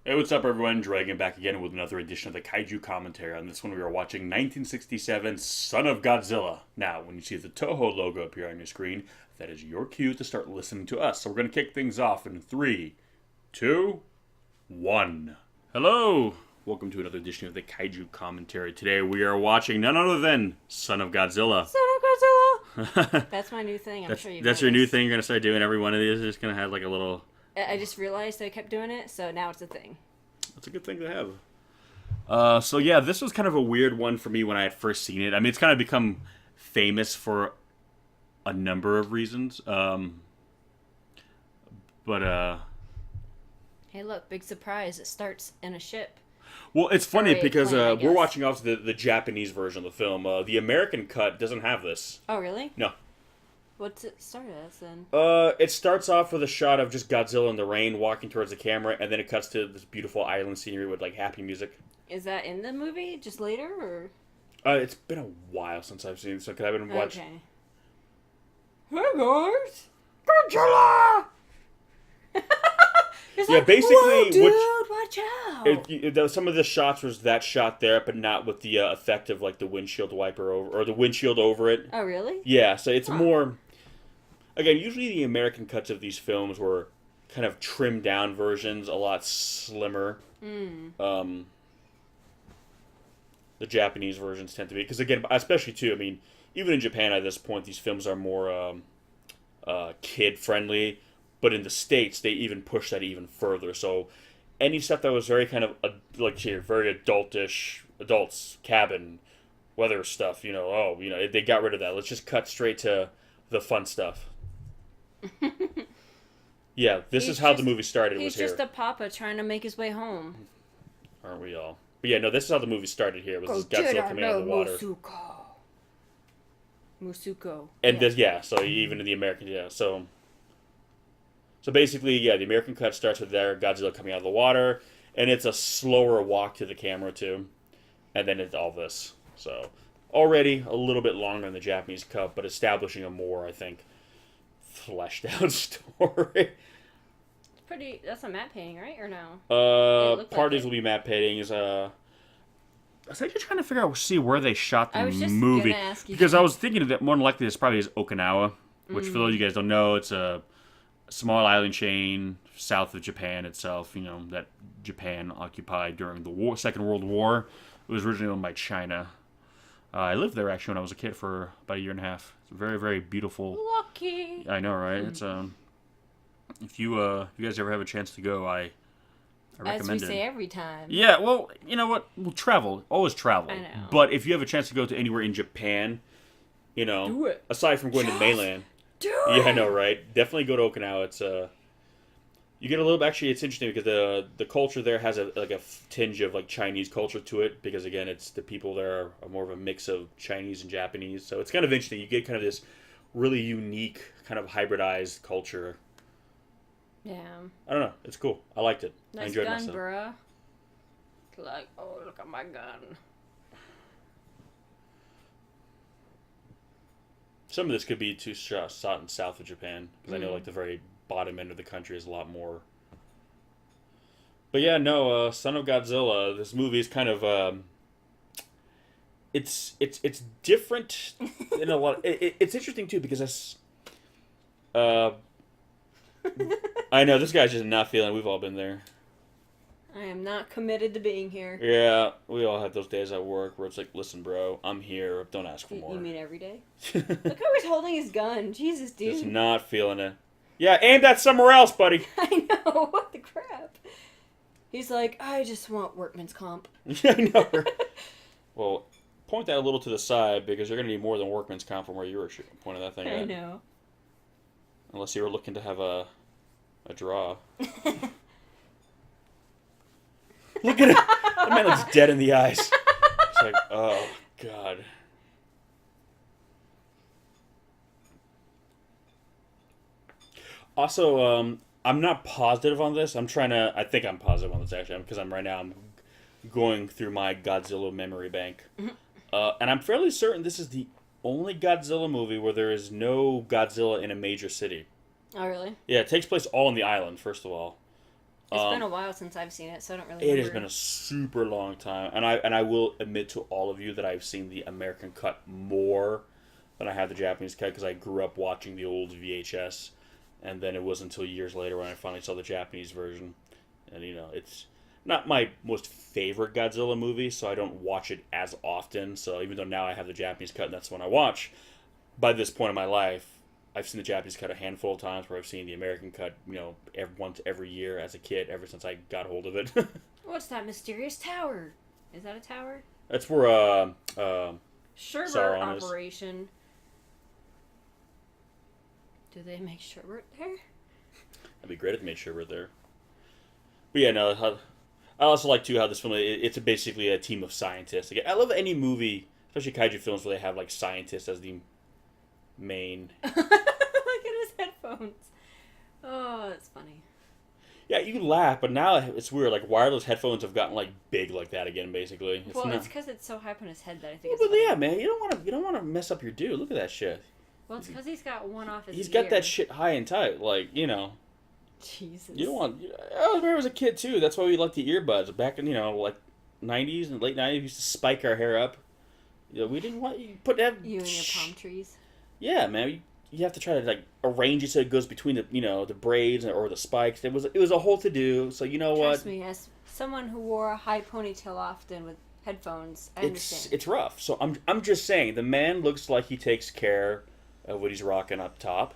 Hey, what's up, everyone? Dragon back again with another edition of the Kaiju commentary. On this one, we are watching 1967's Son of Godzilla. Now, when you see the Toho logo appear on your screen, that is your cue to start listening to us. So we're going to kick things off in 3, 2, 1. Hello! Welcome to another edition of the Kaiju commentary. Today, we are watching none other than Son of Godzilla. Son of Godzilla! That's my new thing, That's your new thing. You're going to start doing every one of these. You're just going to have like a little... I just realized I kept doing it, so now it's a thing. That's a good thing to have. So yeah, this was kind of a weird one for me when I had first seen it. I mean, it's kind of become famous for a number of reasons. But Hey, look, big surprise. It starts in a ship. Well, it's funny because plane, we're watching off the Japanese version of the film. The American cut doesn't have this. Oh, really? No. What's it start as, then? It starts off with a shot of just Godzilla in the rain walking towards the camera, and then it cuts to this beautiful island scenery with, like, happy music. Is that in the movie, just later, or...? It's been a while since I've seen it, so I've been watching... Okay. Hey, guys! Godzilla! Yeah, like, basically... Whoa, dude, watch out! Some of the shots was that shot there, but not with the effect of, like, the windshield wiper over... Or the windshield over it. Oh, really? Yeah, so it's more... Again, usually the American cuts of these films were kind of trimmed down versions, a lot slimmer. The Japanese versions tend to be, because again, especially too, I mean, even in Japan at this point, these films are more kid friendly, but in the States they even push that even further. So any stuff that was very kind of very adultish, adults cabin weather stuff, they got rid of that. Let's just cut straight to the fun stuff. Yeah, this is how the movie started. He's just a papa trying to make his way home. Aren't we all? But yeah, no, this is how the movie started here. It was this Godzilla coming out of the water. Musuko. And this, so even in the American, so basically, the American cut starts with their Godzilla coming out of the water, and it's a slower walk to the camera too, and then it's all this. So already a little bit longer than the Japanese cut, but establishing a more, I think, fleshed out story. That's a matte painting, right? Or no? Parties will be matte paintings. I was actually trying to figure out, where they shot the movie. Gonna ask you because I was thinking that more than likely this probably is Okinawa, which for those of you guys don't know, it's a small island chain south of Japan itself, that Japan occupied during the Second World War. It was originally owned by China. I lived there actually when I was a kid for about a year and a half. It's very, very beautiful. Lucky. I know, right? It's if you guys ever have a chance to go, I recommend it. As we say every time. Yeah, well, you know what? We'll travel. Always travel. I know. But if you have a chance to go to anywhere in Japan, do it. Aside from going to the mainland. Do it! Yeah, I know, right? Definitely go to Okinawa. It's you get a little... Actually, it's interesting because the culture there has a tinge of, like, Chinese culture to it. Because, again, it's the people there are more of a mix of Chinese and Japanese. So it's kind of interesting. You get kind of this really unique, kind of hybridized culture. Yeah. I don't know. It's cool. I liked it. Nice I enjoyed gun, myself. bruh. Like, oh, look at my gun. Some of this could be shot in south of Japan, because I know, like, the very bottom end of the country is a lot more. But yeah, no, Son of Godzilla, this movie is kind of, it's different in a lot. It's interesting, too, because it's, I know, this guy's just not feeling it. We've all been there. I am not committed to being here. Yeah, we all have those days at work where it's like, listen, bro, I'm here. Don't ask for more. You mean every day? Look how he's holding his gun. Jesus, dude. Just not feeling it. Yeah, aim that somewhere else, buddy. I know. What the crap? He's like, I just want workman's comp. Yeah, I know. Well, point that a little to the side because you're going to need more than workman's comp from where you were pointing that thing at. I know. Unless you were looking to have a draw. Look at it. That man looks dead in the eyes. It's like, oh, God. Also, I'm not positive on this. I think I'm positive on this, actually, because I'm going through my Godzilla memory bank. And I'm fairly certain this is the only Godzilla movie where there is no Godzilla in a major city. Oh, really? Yeah, it takes place all on the island, first of all. It's been a while since I've seen it, so I don't really It remember. has been a super long time, and I will admit to all of you that I've seen the American cut more than I have the Japanese cut because I grew up watching the old VHS, and then it wasn't until years later when I finally saw the Japanese version, and it's not my most favorite Godzilla movie, so I don't watch it as often. So even though now I have the Japanese cut and that's the one I watch, by this point in my life, I've seen the Japanese cut a handful of times where I've seen the American cut, once every year as a kid, ever since I got hold of it. What's that mysterious tower? Is that a tower? That's where, Sherbert Sauron is. operation. Do they make sherbet there? That'd be great if they made Sherbert there. But yeah, no, I also like, too, how this film, it's basically a team of scientists. Again, I love any movie, especially kaiju films, where they have, like, scientists as the main... Look at his headphones. Oh, that's funny. Yeah, you laugh, but now it's weird. Like, wireless headphones have gotten, like, big like that again, basically. It's because it's so high up on his head that I think it's but funny. yeah, man, you don't want to mess up your dude. Look at that shit. Well, it's because he's got one off his He's ear. got that shit high and tight, like, Jesus. You don't want... I remember as a kid, too. That's why we liked the earbuds. Back in, like, 90s and late 90s, we used to spike our hair up. We didn't want... You and your palm trees. Yeah, man. You have to try to, like, arrange it so it goes between the, the braids or the spikes. It was a whole to-do, so you know what? Trust me, as someone who wore a high ponytail often with headphones, I understand. It's rough. So I'm just saying, the man looks like he takes care of what he's rocking up top,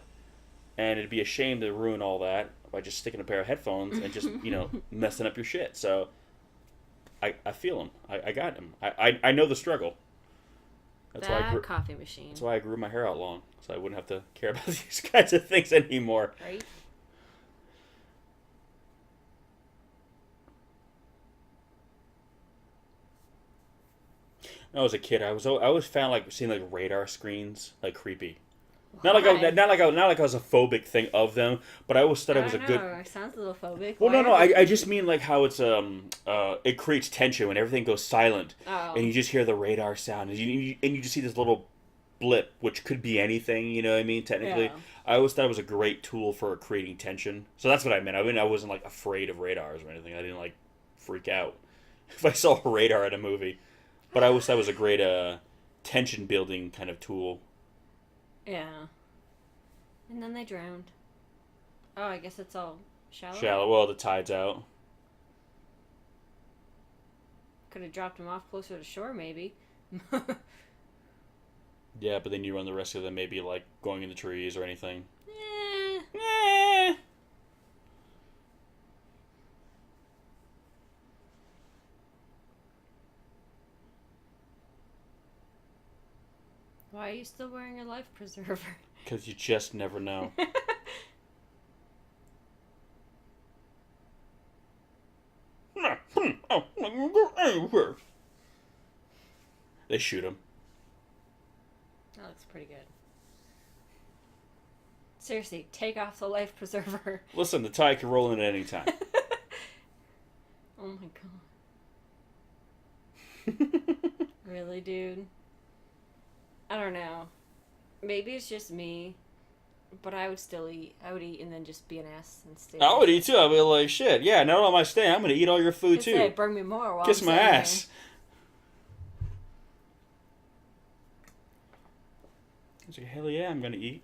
and it'd be a shame to ruin all that by just sticking a pair of headphones and just, messing up your shit. So I feel him. I got him. I know the struggle. That's why I grew, coffee machine. That's why I grew my hair out long, so I wouldn't have to care about these kinds of things anymore. Right? When I was a kid, I always found like seeing like radar screens like creepy. Why? Not like I was a phobic thing of them, but I always thought it was a good. It sounds a little phobic. Well, no, I just mean like how it's it creates tension when everything goes silent, and you just hear the radar sound, and you just see this little blip, which could be anything. You know what I mean? Technically, Yeah. I always thought it was a great tool for creating tension. So that's what I meant. I mean, I wasn't like afraid of radars or anything. I didn't like freak out if I saw a radar in a movie, but I always thought it was a great tension building kind of tool. Yeah. And then they drowned. Oh, I guess it's all shallow. Shallow. Well, the tide's out. Could have dropped them off closer to shore, maybe. Yeah, but then you run the risk of them maybe like going in the trees or anything. Eh. Why are you still wearing your life preserver? Because you just never know. They shoot him. That looks pretty good. Seriously, take off the life preserver. Listen, the tide can roll in at any time. Oh my god. Really, dude? I don't know. Maybe it's just me, but I would still eat. I would eat and then just be an ass and stay. I would eat too. I'd be like, shit, yeah, not on my stay. I'm going to eat all your food too. Say, bring me more while Kiss I'm my sitting ass. I was like, hell yeah, I'm going to eat.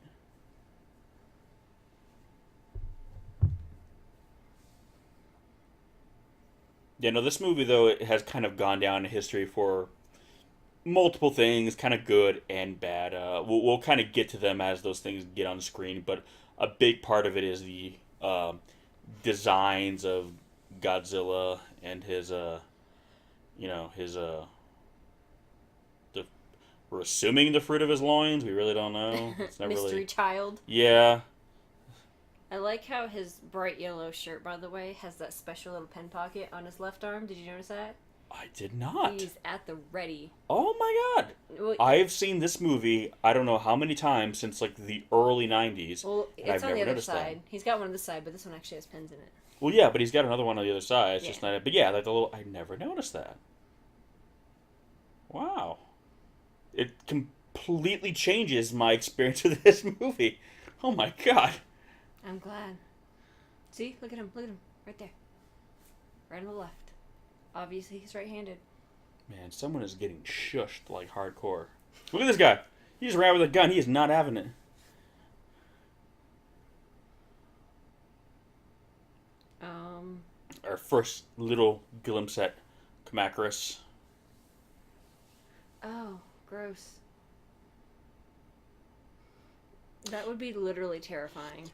Yeah, no, this movie, though, it has kind of gone down in history for multiple things, kind of good and bad. We'll kind of get to them as those things get on screen, but a big part of it is the designs of Godzilla and his, we're assuming the fruit of his loins. We really don't know. It's not Mystery really... child. Yeah. I like how his bright yellow shirt, by the way, has that special little pen pocket on his left arm. Did you notice that? I did not. He's at the ready. Oh my god. Well, I've seen this movie, I don't know how many times since like the early 90s. well and it's I've on the never other noticed side. that. He's got one on this side, but this one actually has pens in it. Well, yeah, but he's got another one on the other side. It's just Yeah. not. But yeah, like the little. I never noticed that. Wow. It completely changes my experience with this movie. Oh my god. I'm glad. See? Look at him. Look at him. Right there. right on the left. Obviously, he's right-handed. Man, someone is getting shushed like hardcore. Look at this guy. He just ran with a gun. He is not having it. Our first little glimpse at Kamakuris. Oh, gross. That would be literally terrifying.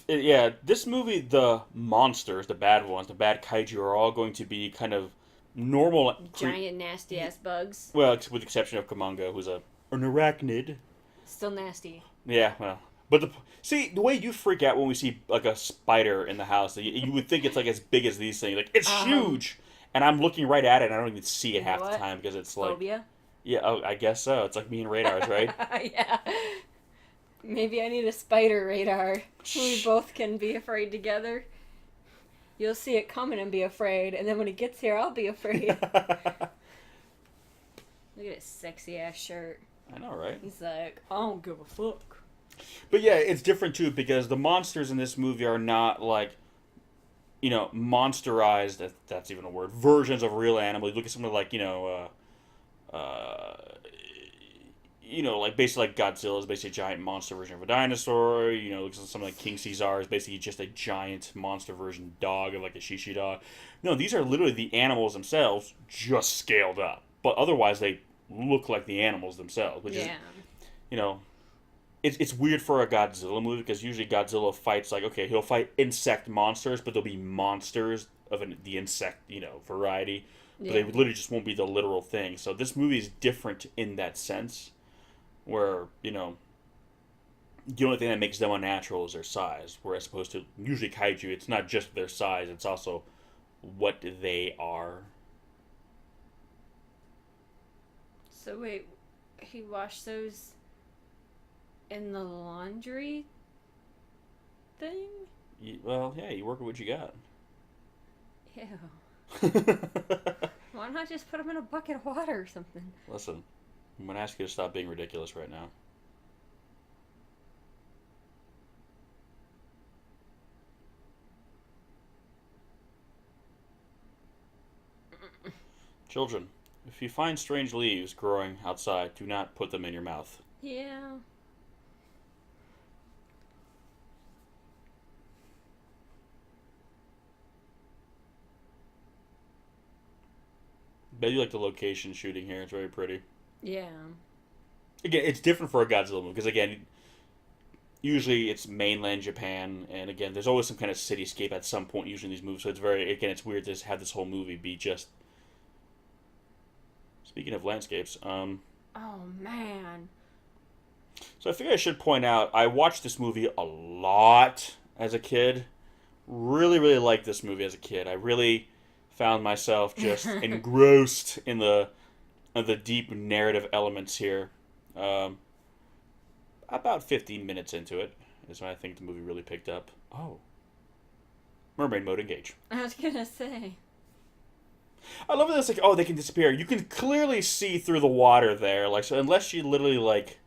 Yeah, this movie, the monsters, the bad ones, the bad kaiju are all going to be kind of normal. Giant, nasty-ass bugs. Well, with the exception of Kamongo, who's an arachnid. Still nasty. Yeah, well. But the way you freak out when we see like a spider in the house, you would think it's like as big as these things. Like, it's huge! And I'm looking right at it and I don't even see it half the time because it's like... Phobia? Yeah, oh, I guess so. It's like me and radars, right? Yeah. Maybe I need a spider radar. We both can be afraid together. You'll see it coming and be afraid, and then when it gets here, I'll be afraid. Look at his sexy ass shirt. I know, right? He's like, I don't give a fuck. But yeah, it's different too because the monsters in this movie are not like, monsterized, if that's even a word, versions of real animals. You look at something like, like basically like Godzilla is basically a giant monster version of a dinosaur. Looks at something like King Caesar is basically just a giant monster version dog of like a shishi dog. No, these are literally the animals themselves, just scaled up. But otherwise, they look like the animals themselves, which is, it's weird for a Godzilla movie because usually Godzilla fights like, okay, he'll fight insect monsters, but they'll be monsters of the insect, variety. But they literally just won't be the literal thing. So this movie is different in that sense. Where, the only thing that makes them unnatural is their size. Whereas opposed to usually kaiju, it's not just their size, it's also what they are. So wait, he washed those in the laundry thing? Well, yeah, you work with what you got. Ew. Why not just put them in a bucket of water or something? Listen, I'm going to ask you to stop being ridiculous right now. Children, if you find strange leaves growing outside, do not put them in your mouth. Yeah. Bet you like the location shooting here. It's very pretty. Yeah. Again, it's different for a Godzilla movie because, again, usually it's mainland Japan, and again, there's always some kind of cityscape at some point usually in these movies, so it's weird to have this whole movie be just... Speaking of landscapes, Oh, man. So I figure I should point out, I watched this movie a lot as a kid. Really, really liked this movie as a kid. I really found myself just engrossed in the deep narrative elements here. About 15 minutes into it is when I think the movie really picked up. Oh. Mermaid mode engage. I was gonna say. I love that it's like, oh, they can disappear. You can clearly see through the water there. Like, so unless she literally, like,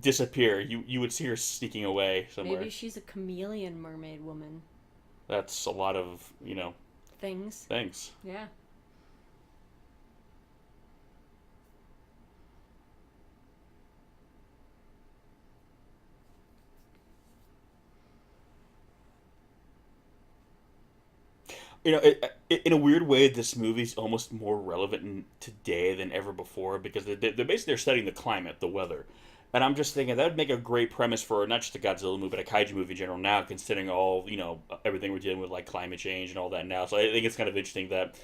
disappear, you would see her sneaking away somewhere. Maybe she's a chameleon mermaid woman. That's a lot of, Things. Yeah. In a weird way, this movie's almost more relevant today than ever before because they're studying the climate, the weather. And I'm just thinking that would make a great premise for not just a Godzilla movie, but a kaiju movie in general now, considering all, everything we're dealing with, like climate change and all that now. So I think it's kind of interesting that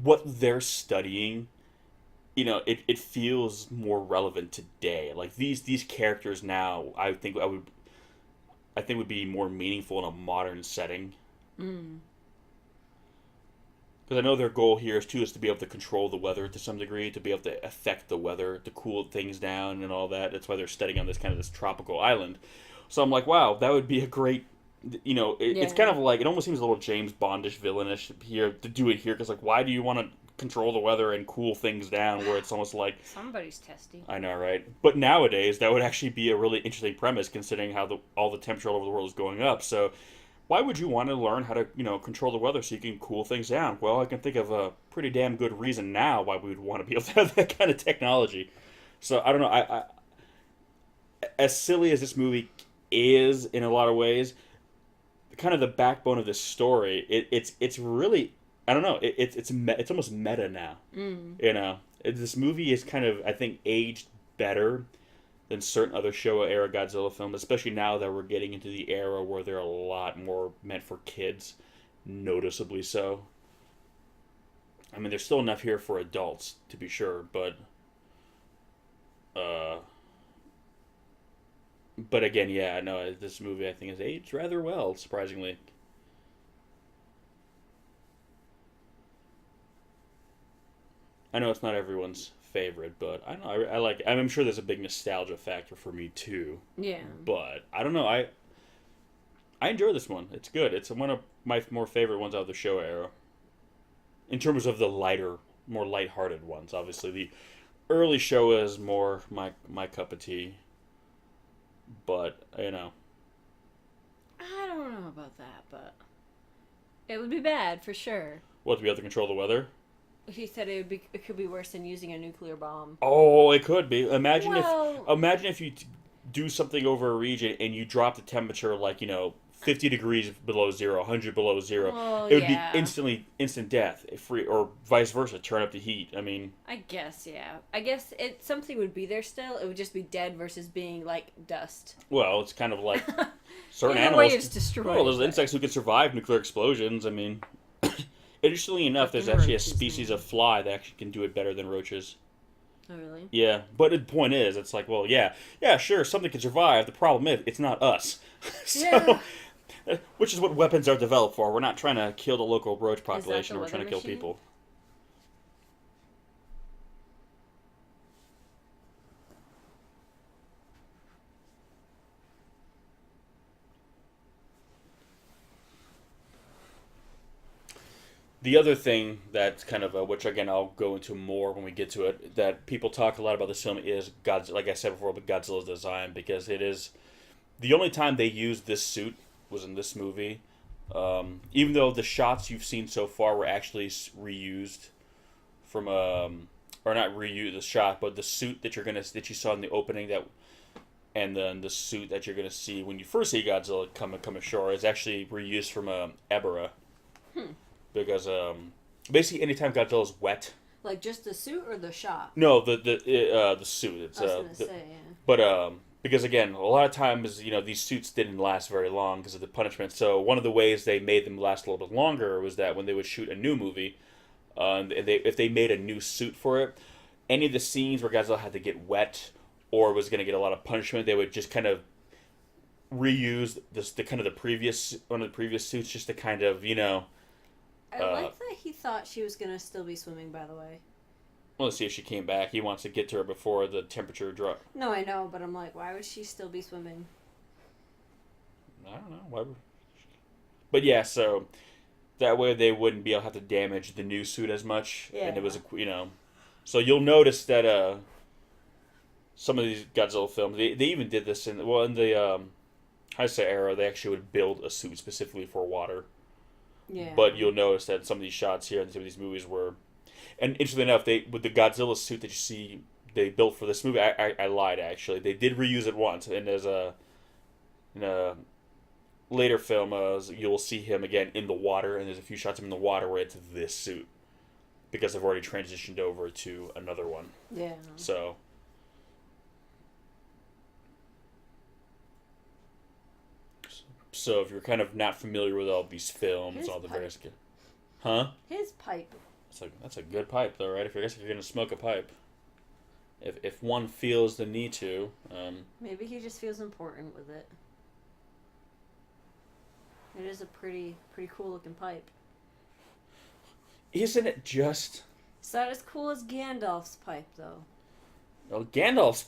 what they're studying, it feels more relevant today. Like these characters now, I think would be more meaningful in a modern setting. Mm. Because I know their goal here is to be able to control the weather to some degree, to be able to affect the weather, to cool things down and all that. That's why they're studying on this tropical island. So I'm like, wow, that would be a great, it's kind of like, it almost seems a little James Bondish, villainish here to do it here. Because like, why do you want to control the weather and cool things down where it's almost like... Somebody's testy. I know, right? But nowadays, that would actually be a really interesting premise considering how all the temperature all over the world is going up. So... why would you want to learn how to, control the weather so you can cool things down? Well, I can think of a pretty damn good reason now why we would want to be able to have that kind of technology. So I don't know. As silly as this movie is in a lot of ways, kind of the backbone of this story, it's really, I don't know. It's almost meta now. This movie is kind of, I think, aged better than certain other Showa era Godzilla films, especially now that we're getting into the era where they're a lot more meant for kids, noticeably so. I mean, there's still enough here for adults, to be sure, but again, yeah, no, this movie I think has aged rather well, surprisingly. I know it's not everyone's favorite, but I don't know. I like. I'm sure there's a big nostalgia factor for me too. Yeah. But I don't know. I enjoy this one. It's good. It's one of my more favorite ones out of the Showa era. In terms of the lighter, more lighthearted ones, obviously the early Showa is more my cup of tea. But I don't know about that, but it would be bad for sure. What, to be able to control the weather? He said it could be worse than using a nuclear bomb. Oh, it could be. Imagine if you do something over a region and you drop the temperature 50 degrees below zero, 100 below zero. Oh, it would be instant death, or vice versa. Turn up the heat. I mean, I guess, yeah. I guess something would be there still. It would just be dead versus being like dust. Well, it's kind of like certain Either animals. way, it's destroyed. Well, there's insects who can survive nuclear explosions. I mean, interestingly enough, there's actually a species of fly that actually can do it better than roaches. Oh, really? Yeah, but the point is, it's like, well, yeah, sure, something can survive. The problem is, it's not us. So, which is what weapons are developed for. We're not trying to kill the local roach population. We're trying to kill people. The other thing that's kind of, which again I'll go into more when we get to it, that people talk a lot about this film is Godzilla, like I said before, but Godzilla's design, because it is the only time they used this suit was in this movie. Even though the shots you've seen so far were actually reused from or not reused the shot, but the suit that that you saw in the opening, and then the suit that you're gonna see when you first see Godzilla come ashore is actually reused from Ebera. Because basically anytime Godzilla's wet, like just the suit or the shot? No, the suit. It's, I was gonna say, yeah. But because again, a lot of times these suits didn't last very long because of the punishment. So one of the ways they made them last a little bit longer was that when they would shoot a new movie, if they made a new suit for it, any of the scenes where Godzilla had to get wet or was going to get a lot of punishment, they would just kind of reuse one of the previous suits just to kind of I like that he thought she was gonna still be swimming, by the way. Well, let's see if she came back. He wants to get to her before the temperature drops. No, I know, but I'm like, why would she still be swimming? I don't know. Why would... But yeah, so that way they wouldn't be able to have to damage the new suit as much. Yeah. And it was, So you'll notice that some of these Godzilla films, they even did this in the Heisei era, they actually would build a suit specifically for water. Yeah. But you'll notice that some of these shots here in some of these movies were... And interestingly enough, with the Godzilla suit that you see they built for this movie, I lied, actually. They did reuse it once, and in a later film, you'll see him again in the water, and there's a few shots of him in the water where it's this suit. Because they've already transitioned over to another one. Yeah. So if you're kind of not familiar with all these films, all the various... Huh? His pipe. That's a good pipe, though, right? If you're going to smoke a pipe. If one feels the need to. Maybe he just feels important with it. It is a pretty cool looking pipe. Isn't it just... It's not as cool as Gandalf's pipe, though. Oh, Gandalf's...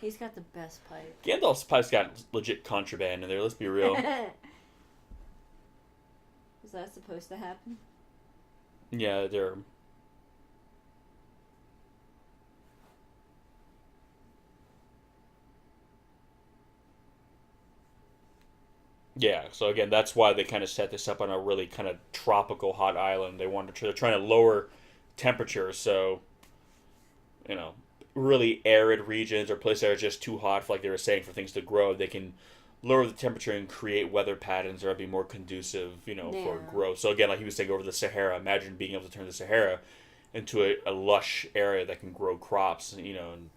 He's got the best pipe. Gandalf's pipe's got legit contraband in there, let's be real. Is that supposed to happen? Yeah, they're... Yeah, so again, that's why they kind of set this up on a really kind of tropical hot island. They're trying to lower temperatures, so you know, really arid regions or places that are just too hot, for, like they were saying, for things to grow, they can lower the temperature and create weather patterns that will be more conducive, for Yeah. growth. So again, like he was saying, over the Sahara, imagine being able to turn the Sahara into a lush area that can grow crops, And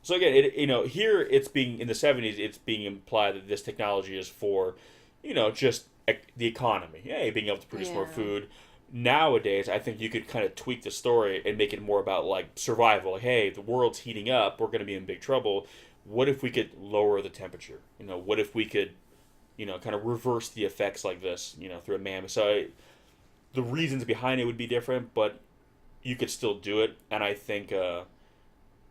so again, here it's being in the 70s, it's being implied that this technology is for, just the economy. Hey, being able to produce more Yeah. food. Nowadays, I think you could kind of tweak the story and make it more about like survival. Like, hey, the world's heating up. We're going to be in big trouble. What if we could lower the temperature? What if we could, kind of reverse the effects like this, through a man. So the reasons behind it would be different, but you could still do it. And I think it'd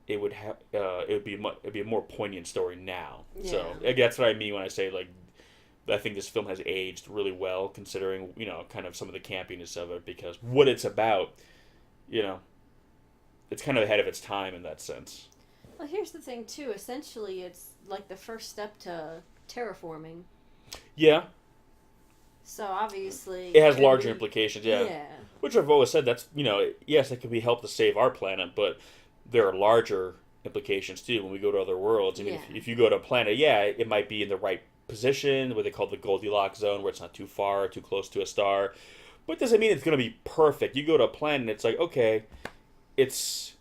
be a more poignant story now. Yeah. So that's what I mean when I say like I think this film has aged really well considering kind of some of the campiness of it, because what it's about, it's kind of ahead of its time in that sense. Well, here's the thing too. Essentially, it's like the first step to terraforming. Yeah, So obviously, it has larger implications. Yeah. Yeah. Which I've always said, that's yes, it can be help to save our planet, but there are larger implications too when we go to other worlds. I mean, Yeah. if you go to a planet, yeah, it might be in the right position, what they call the Goldilocks zone, where it's not too far, too close to a star. But it doesn't mean it's going to be perfect. You go to a planet, it's like, okay, it's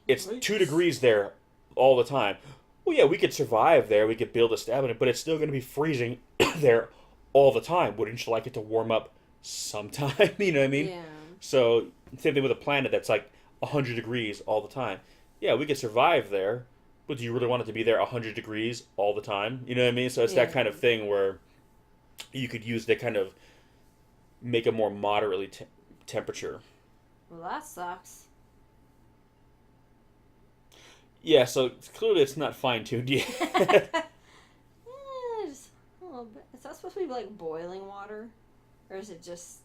2 degrees there all the time. Well, yeah, we could survive there. We could build a stab in it, but it's still going to be freezing there all the time. Wouldn't you like it to warm up sometime? You know what I mean? Yeah. So same thing with a planet that's like 100 degrees all the time. Yeah, we could survive there, but do you really want it to be there 100 degrees all the time? You know what I mean? So it's that Yeah. kind of thing where you could use to kind of make a more moderately temperature. Well, that sucks. Yeah, so clearly it's not fine-tuned yet. Just a little bit. Is that supposed to be like boiling water, or is it just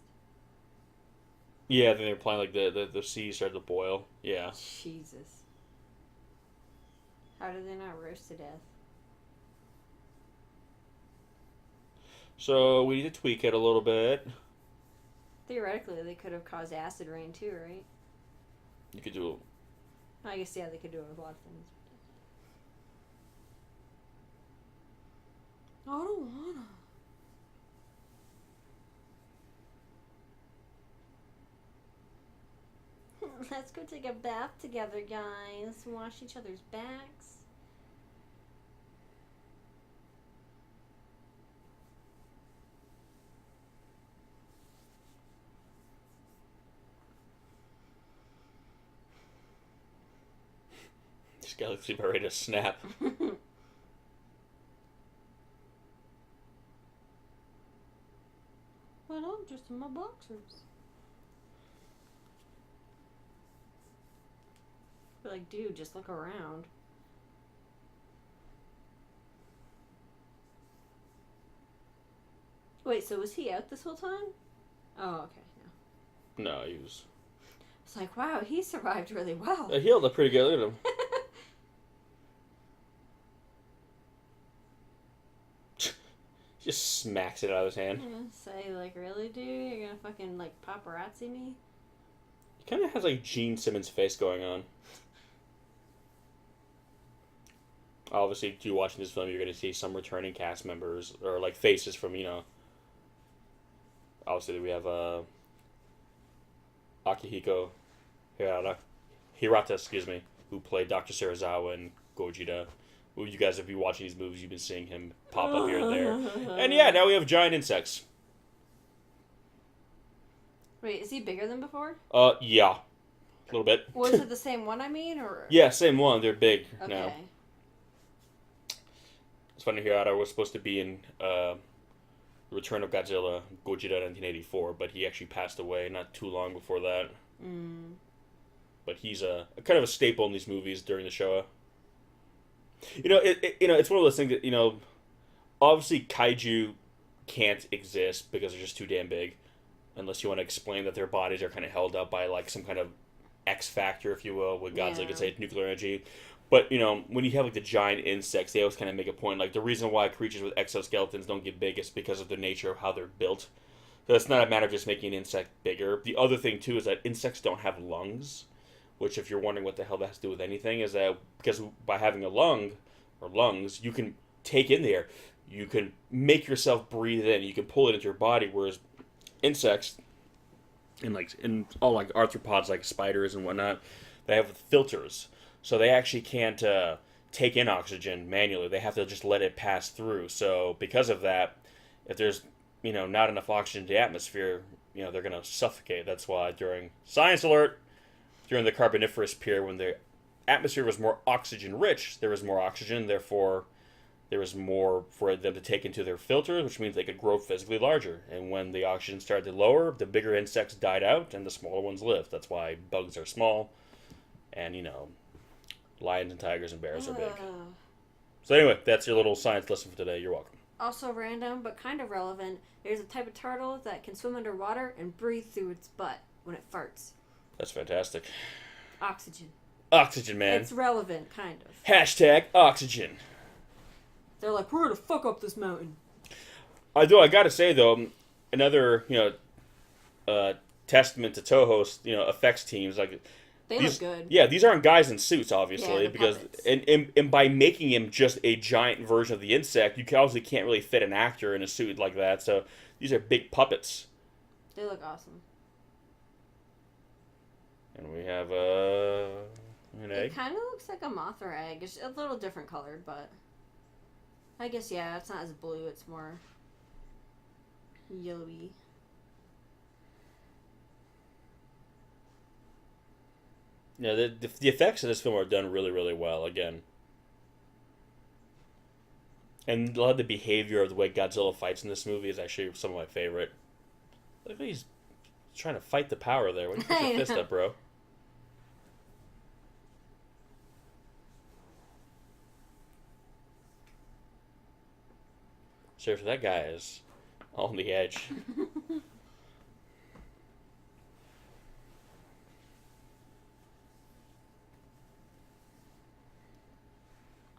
Yeah, then they're playing like the sea started to boil. Yeah. Jesus? How did they not roast to death? So we need to tweak it a little bit. Theoretically, they could have caused acid rain too, right? You could do I guess yeah, they could do it with a lot of things. I don't wanna. Let's go take a bath together, guys. Wash each other's backs. this guy looks about ready to snap. But I'm just in my boxers. But like, dude, just look around. Wait, so was he out this whole time? Oh, okay. Yeah. No, he was. It's like, wow, he survived really well. He held up pretty good. Look at him. Just smacks it out of his hand. Yeah, say, like, really, dude? You're gonna fucking, like, paparazzi me? He kind of has like Gene Simmons' face going on. Obviously, if you're watching this film, you're going to see some returning cast members or like faces from Obviously, we have Akihiko Hirata, excuse me, who played Dr. Serizawa and Gogeta. Well, you guys, if you're watching these movies, you've been seeing him pop up here and there. And yeah, now we have giant insects. Wait, is he bigger than before? Yeah, a little bit. Was it the same one, I mean, or? Yeah, same one. They're big Okay. now. It's funny, Hirata was supposed to be in Return of Godzilla, Gogeta 1984, but he actually passed away not too long before that. Mm. But he's a kind of a staple in these movies during the Showa. It's one of those things that, obviously kaiju can't exist because they're just too damn big, unless you want to explain that their bodies are kind of held up by like some kind of X factor, if you will, with Godzilla could say nuclear energy. But, when you have, like, the giant insects, they always kind of make a point. Like, the reason why creatures with exoskeletons don't get big is because of the nature of how they're built. So it's not a matter of just making an insect bigger. The other thing, too, is that insects don't have lungs, which, if you're wondering what the hell that has to do with anything, is that because by having a lung, or lungs, you can take in the air. You can make yourself breathe in. You can pull it into your body, whereas insects, and all, like, arthropods, like spiders and whatnot, they have filters. So they actually can't take in oxygen manually. They have to just let it pass through. So because of that, if there's, not enough oxygen in the atmosphere, they're going to suffocate. That's why during the Carboniferous period, when the atmosphere was more oxygen rich, there was more oxygen, therefore there was more for them to take into their filters, which means they could grow physically larger. And when the oxygen started to lower, the bigger insects died out and the smaller ones lived. That's why bugs are small and, lions and tigers and bears are big. So anyway, that's your little science lesson for today. You're welcome. Also random, but kind of relevant. There's a type of turtle that can swim underwater and breathe through its butt when it farts. That's fantastic. Oxygen. Oxygen, man. It's relevant, kind of. Hashtag oxygen. They're like, we're gonna fuck up this mountain. I gotta say, though, another, testament to Toho's, effects teams, like... They look good. Yeah, these aren't guys in suits, obviously, yeah, because puppets. and by making him just a giant version of the insect, you obviously can't really fit an actor in a suit like that. So these are big puppets. They look awesome. And we have an egg. It kind of looks like a Mothra egg. It's a little different colored, but I guess it's not as blue. It's more yellowy. Yeah, the effects in this film are done really, really well, again. And a lot of the behavior of the way Godzilla fights in this movie is actually some of my favorite. Look, he's trying to fight the power there. Why don't you put your fist up, bro? Seriously, that guy is on the edge.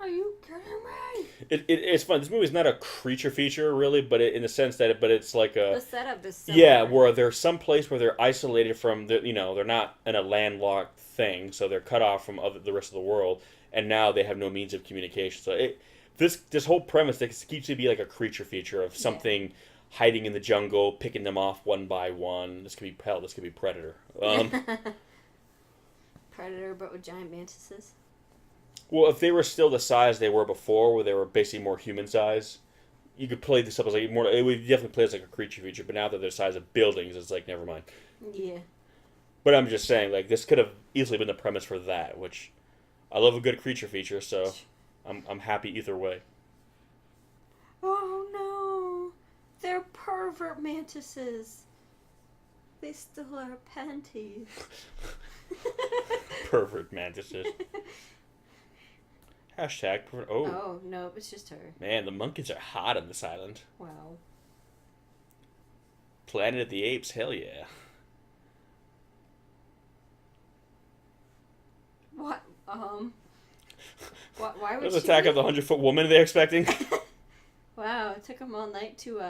Are you kidding me? It's fun. This movie's not a creature feature, really, but in the sense that it's like a... The setup is similar. Yeah, where there's some place where they're isolated from, they're not in a landlocked thing, so they're cut off from the rest of the world, and now they have no means of communication. So this whole premise, this keeps to be like a creature feature of something hiding in the jungle, picking them off one by one. This could be Predator. Predator, but with giant mantises. Well, if they were still the size they were before, where they were basically more human size, you could play this up as like more. It would definitely play as like a creature feature. But now that they're the size of buildings, it's like never mind. Yeah. But I'm just saying, like, this could have easily been the premise for that. Which I love a good creature feature, so I'm happy either way. Oh no, they're pervert mantises. They stole our panties. Pervert mantises. Hashtag. Oh, no, it's just her. Man, the monkeys are hot on this island. Wow. Planet of the Apes, hell yeah. What? Why would This she... Attack of the 100-Foot Woman they're expecting? Wow, it took them all night to,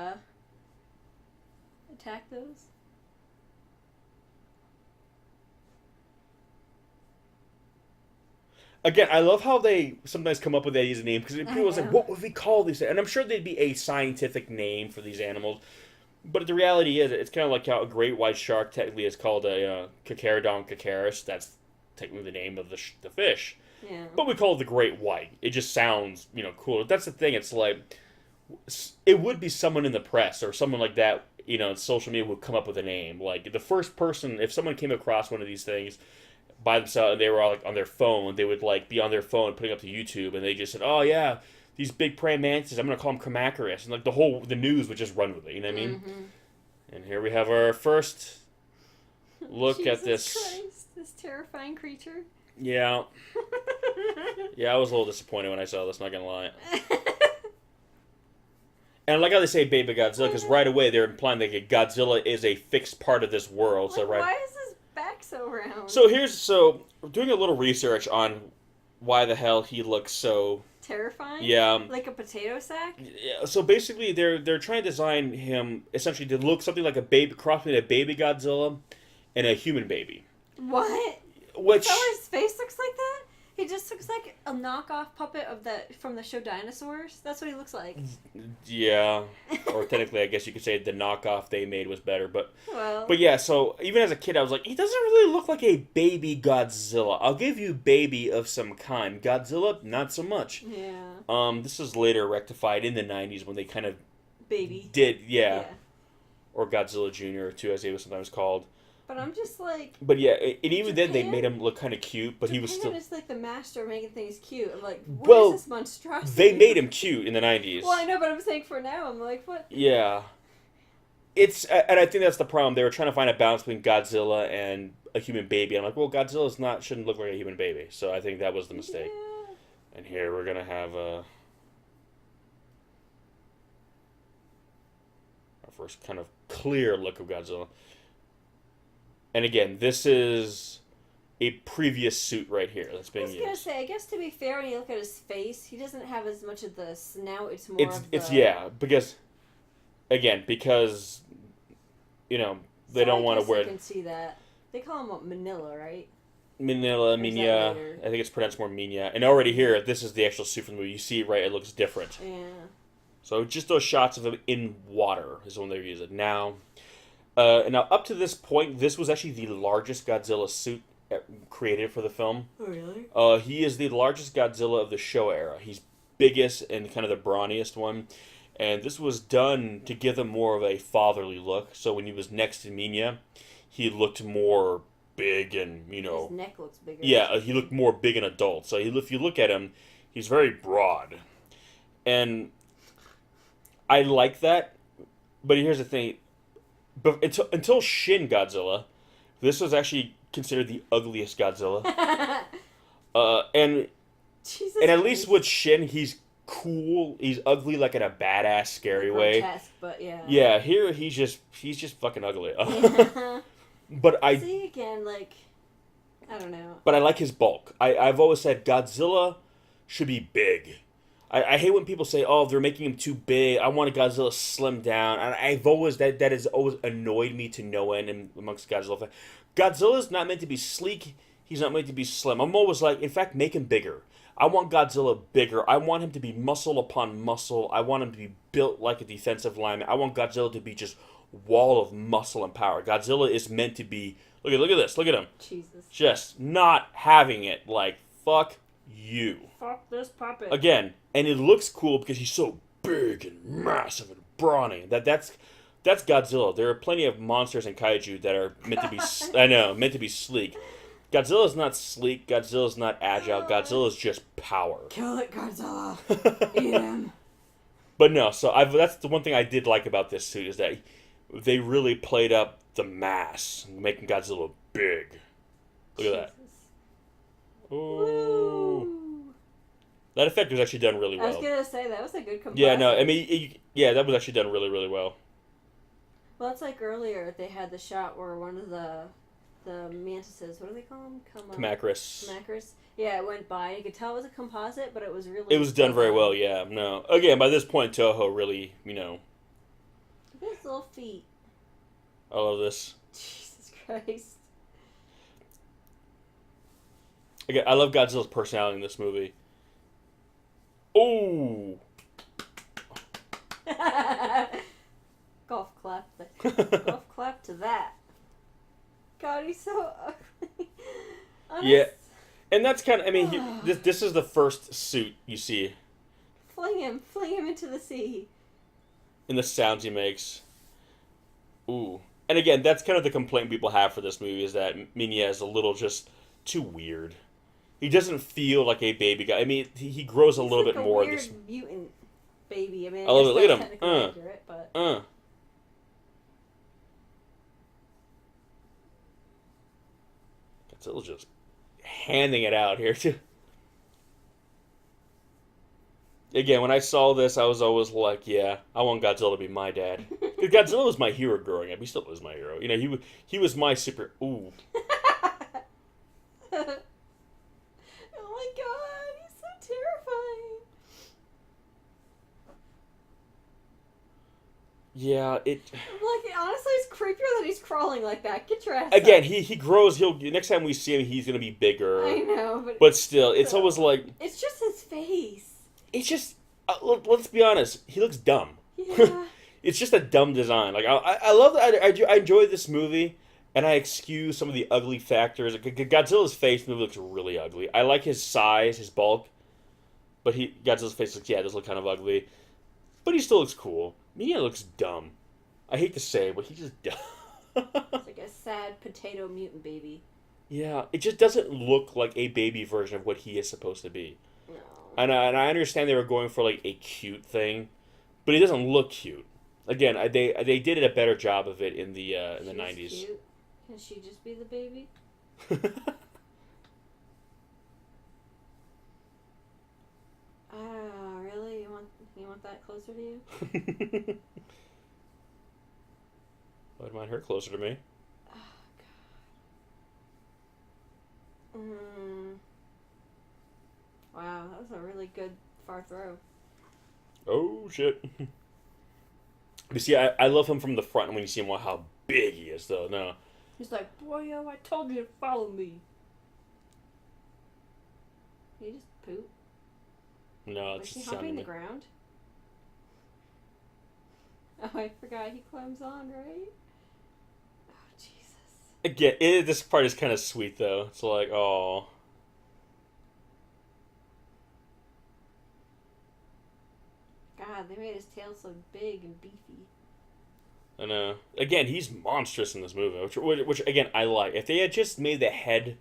attack those? Again, I love how they sometimes come up with these names, because people are like, what would we call these? And I'm sure there'd be a scientific name for these animals. But the reality is, it's kind of like how a great white shark technically is called a Carcharodon carcharis. That's technically the name of the fish. Yeah. But we call it the great white. It just sounds, cool. That's the thing. It's like, it would be someone in the press or someone like that, in social media would come up with a name. Like, the first person, if someone came across one of these things by themselves and they were all, like, on their phone, they would, like, be on their phone putting up to YouTube, and they just said, oh, yeah, these big praying mantises, I'm going to call them Chromacarus. And, like, the news would just run with it, you know what I mean? Mm-hmm. And here we have our first look Jesus at this. Christ, this terrifying creature. Yeah. Yeah, I was a little disappointed when I saw this, not going to lie. And I like how they say Baby Godzilla, because right away they're implying that Godzilla is a fixed part of this world. Like, so right. why is his back so round? So we're doing a little research on why the hell he looks so... Terrifying? Yeah. Like a potato sack? Yeah, so basically, they're trying to design him, essentially, to look something like a baby, cross between a baby Godzilla and a human baby. What? Which... Is that what his face looks like that? He just looks like a knockoff puppet of from the show Dinosaurs. That's what he looks like. Yeah. Or technically, I guess you could say the knockoff they made was better. But Well. But yeah, so even as a kid, I was like, he doesn't really look like a baby Godzilla. I'll give you baby of some kind. Godzilla, not so much. Yeah. This is later rectified in the 90s when they kind of... Baby. Did, yeah. Or Godzilla Jr. too, as he was sometimes called. But I'm just like... But yeah, and even then they Japan? made him look kind of cute, but he was still... Japan is like the master of making things cute. I'm like, Well, what is this monstrosity? they made him cute in the 90s. Well, I know, but I'm saying for now, I'm like, what? Yeah. And I think that's the problem. They were trying to find a balance between Godzilla and a human baby. I'm like, well, Godzilla shouldn't look like a human baby. So I think that was the mistake. Yeah. And here we're going to have our first kind of clear look of Godzilla. And again, this is a previous suit right here that's being used. I was gonna say, I guess to be fair, when you look at his face, he doesn't have as much of the snout. It's more because you know they don't want to wear. You can see that they call him Manila, right? Minya. I think it's pronounced more Minya. And already here, this is the actual suit from the movie. You see, right? It looks different. Yeah. So just those shots of him in water is when they're using now. Now, up to this point, this was actually the largest Godzilla suit created for the film. Oh, really? He is the largest Godzilla of the Showa era. He's biggest and kind of the brawniest one. And this was done to give him more of a fatherly look. So when he was next to Minya, he looked more big and, His neck looks bigger. Yeah, he looked more big and adult. So if you look at him, he's very broad. And I like that. But here's the thing. But until Shin Godzilla, this was actually considered the ugliest Godzilla. And at least with Shin, he's cool. He's ugly, like in a badass, scary way. But yeah. Yeah, here he's just fucking ugly. But see again, like, I don't know. But I like his bulk. I've always said Godzilla should be big. I hate when people say, "Oh, they're making him too big." I want a Godzilla slimmed down, and I've always that has always annoyed me to no end amongst Godzilla fans. Godzilla's not meant to be sleek. He's not meant to be slim. I'm always like, in fact, make him bigger. I want Godzilla bigger. I want him to be muscle upon muscle. I want him to be built like a defensive lineman. I want Godzilla to be just wall of muscle and power. Godzilla is meant to be. Look at this. Look at him. Jesus. Just not having it. Like, fuck you. Fuck this puppet. Again, and it looks cool because he's so big and massive and brawny. That's Godzilla. There are plenty of monsters in kaiju that are meant to be meant to be sleek. Godzilla's not sleek. Godzilla's not agile. Godzilla's just power. Kill it, Godzilla. Eat him. But no, so that's the one thing I did like about this suit is that they really played up the mass, making Godzilla big. Look at that. Ooh. That effect was actually done really well. I was gonna say that was a good comparison. Yeah, no, I mean, that was actually done really, really well. Well, it's like earlier they had the shot where one of the mantises, what do they call them? Kamacuras. Yeah, it went by. You could tell it was a composite, but it was really. It was done very well. Yeah, no. Again, by this point, Toho really, Look at his little feet. I love this. Jesus Christ. Again, I love Godzilla's personality in this movie. Oh! Golf clap. Golf clap to that. God, he's so ugly. Yeah. And that's kind of, I mean, this is the first suit you see. Fling him into the sea. And the sounds he makes. Ooh. And again, that's kind of the complaint people have for this movie is that Minya is a little just too weird. He doesn't feel like a baby guy. I mean, he grows a little bit more in this. He's like a weird mutant baby. I mean, I love it. Look at him. Accurate, but... Godzilla's just handing it out here, too. Again, when I saw this, I was always like, yeah, I want Godzilla to be my dad. Godzilla was my hero growing up. He still is my hero. He was my super... Ooh. Oh my God. Yeah, Like, honestly, it's creepier that he's crawling like that. Get your ass again, up. he grows. Next time we see him, he's gonna be bigger. I know, But still, it's almost like it's just his face. it's just. Let's be honest. He looks dumb. Yeah. It's just a dumb design. Like I love that. I enjoy this movie, and I excuse some of the ugly factors. Godzilla's face in the movie looks really ugly. I like his size, his bulk, but Godzilla's face looks does look kind of ugly, but he still looks cool. Mia looks dumb. I hate to say it, but he's just dumb. It's like a sad potato mutant baby. Yeah, it just doesn't look like a baby version of what he is supposed to be. No. And I understand they were going for like a cute thing, but he doesn't look cute. Again, they did a better job of it in the 90s. Cute. Can she just be the baby? Oh, really? You want that closer to you? I'd mind her closer to me. Oh God. Wow, that was a really good far throw. Oh shit. But see, I love him from the front when you see him how big he is, though. No. He's like, boyo, I told you to follow me. He just poop. No, Was it's he humping the ground? Oh, I forgot he climbs on, right? Oh, Jesus. Again, this part is kind of sweet, though. It's like, oh. God, they made his tail so big and beefy. I know. Again, he's monstrous in this movie, which again, I like. If they had just made the head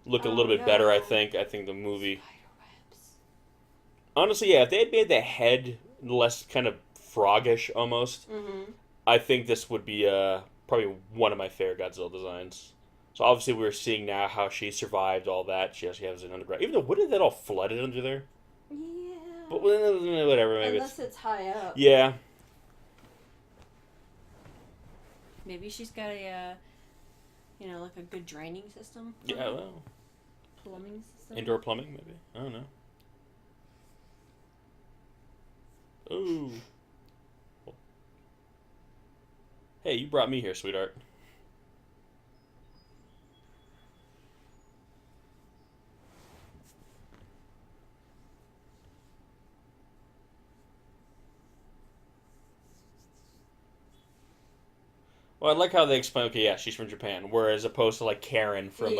look a little bit better, I think the movie... Spiderwebs. Honestly, yeah, if they had made the head less kind of froggish, almost, I think this would be probably one of my favorite Godzilla designs. So obviously we're seeing now how she survived all that. She actually has an underground... Even though, wouldn't that all flooded under there? Yeah. But whatever, maybe Unless it's high up. Yeah. Maybe she's got a, like a good draining system. Yeah, well. Plumbing system. Indoor plumbing, maybe. I don't know. Ooh. Hey, you brought me here, sweetheart. Well, I like how they explain, okay, yeah, she's from Japan, whereas opposed to, like, Karen from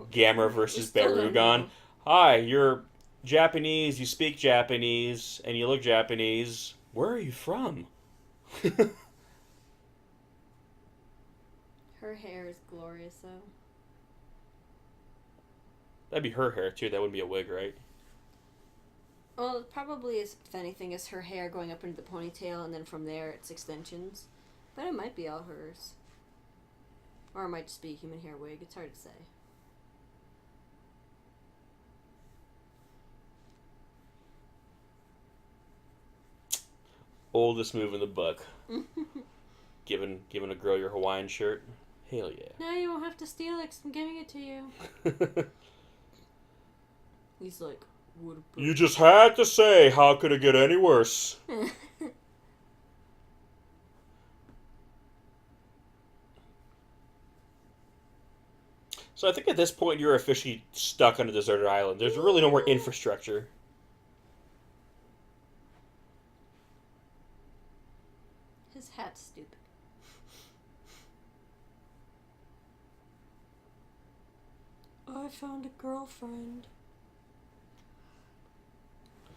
Gamera versus Barugon. Hi, you're Japanese, you speak Japanese, and you look Japanese. Where are you from? Her hair is glorious, though. That'd be her hair, too. That wouldn't be a wig, right? Well, it probably is, if anything, is her hair going up into the ponytail, and then from there it's extensions. But it might be all hers. Or it might just be a human hair wig. It's hard to say. Oldest move in the book. Giving a girl your Hawaiian shirt. Hell yeah. Now you won't have to steal it 'cause I'm giving it to you. He's like, you just had to say, how could it get any worse? So I think at this point you're officially stuck on a deserted island. There's really no more infrastructure. His hat's stupid. I found a girlfriend.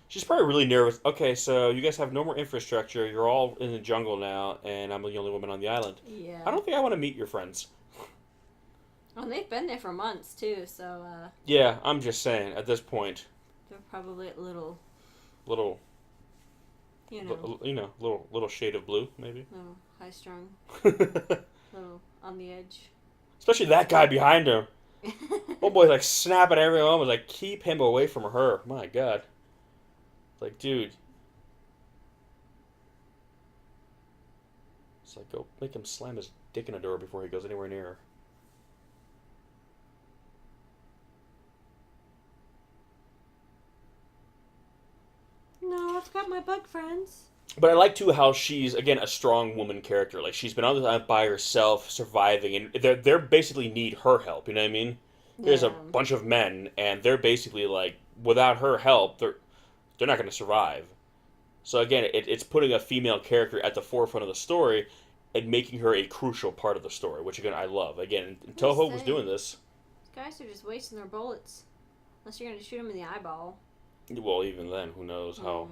She's probably really nervous. Okay, so you guys have no more infrastructure. You're all in the jungle now, and I'm the only woman on the island. Yeah. I don't think I want to meet your friends. Well, they've been there for months, too, so, Yeah, I'm just saying, at this point. they're probably a little... Little... You know. Little shade of blue, maybe. Little high-strung. Little on the edge. Especially that guy behind him. Oh boy, like snapping at every moment. Like, keep him away from her. My God. Like, dude. It's like, go make him slam his dick in a door before he goes anywhere near her. No, I've got my bug friends. But I like too how she's again a strong woman character. Like she's been on the island by herself, surviving, and they're basically need her help. You know what I mean? There's a Yeah. bunch of men, and they're basically like without her help, they're not going to survive. So again, it's putting a female character at the forefront of the story, and making her a crucial part of the story, which again I love. Again, Toho was doing this. These guys are just wasting their bullets, unless you're going to shoot them in the eyeball. Well, even then, who knows how.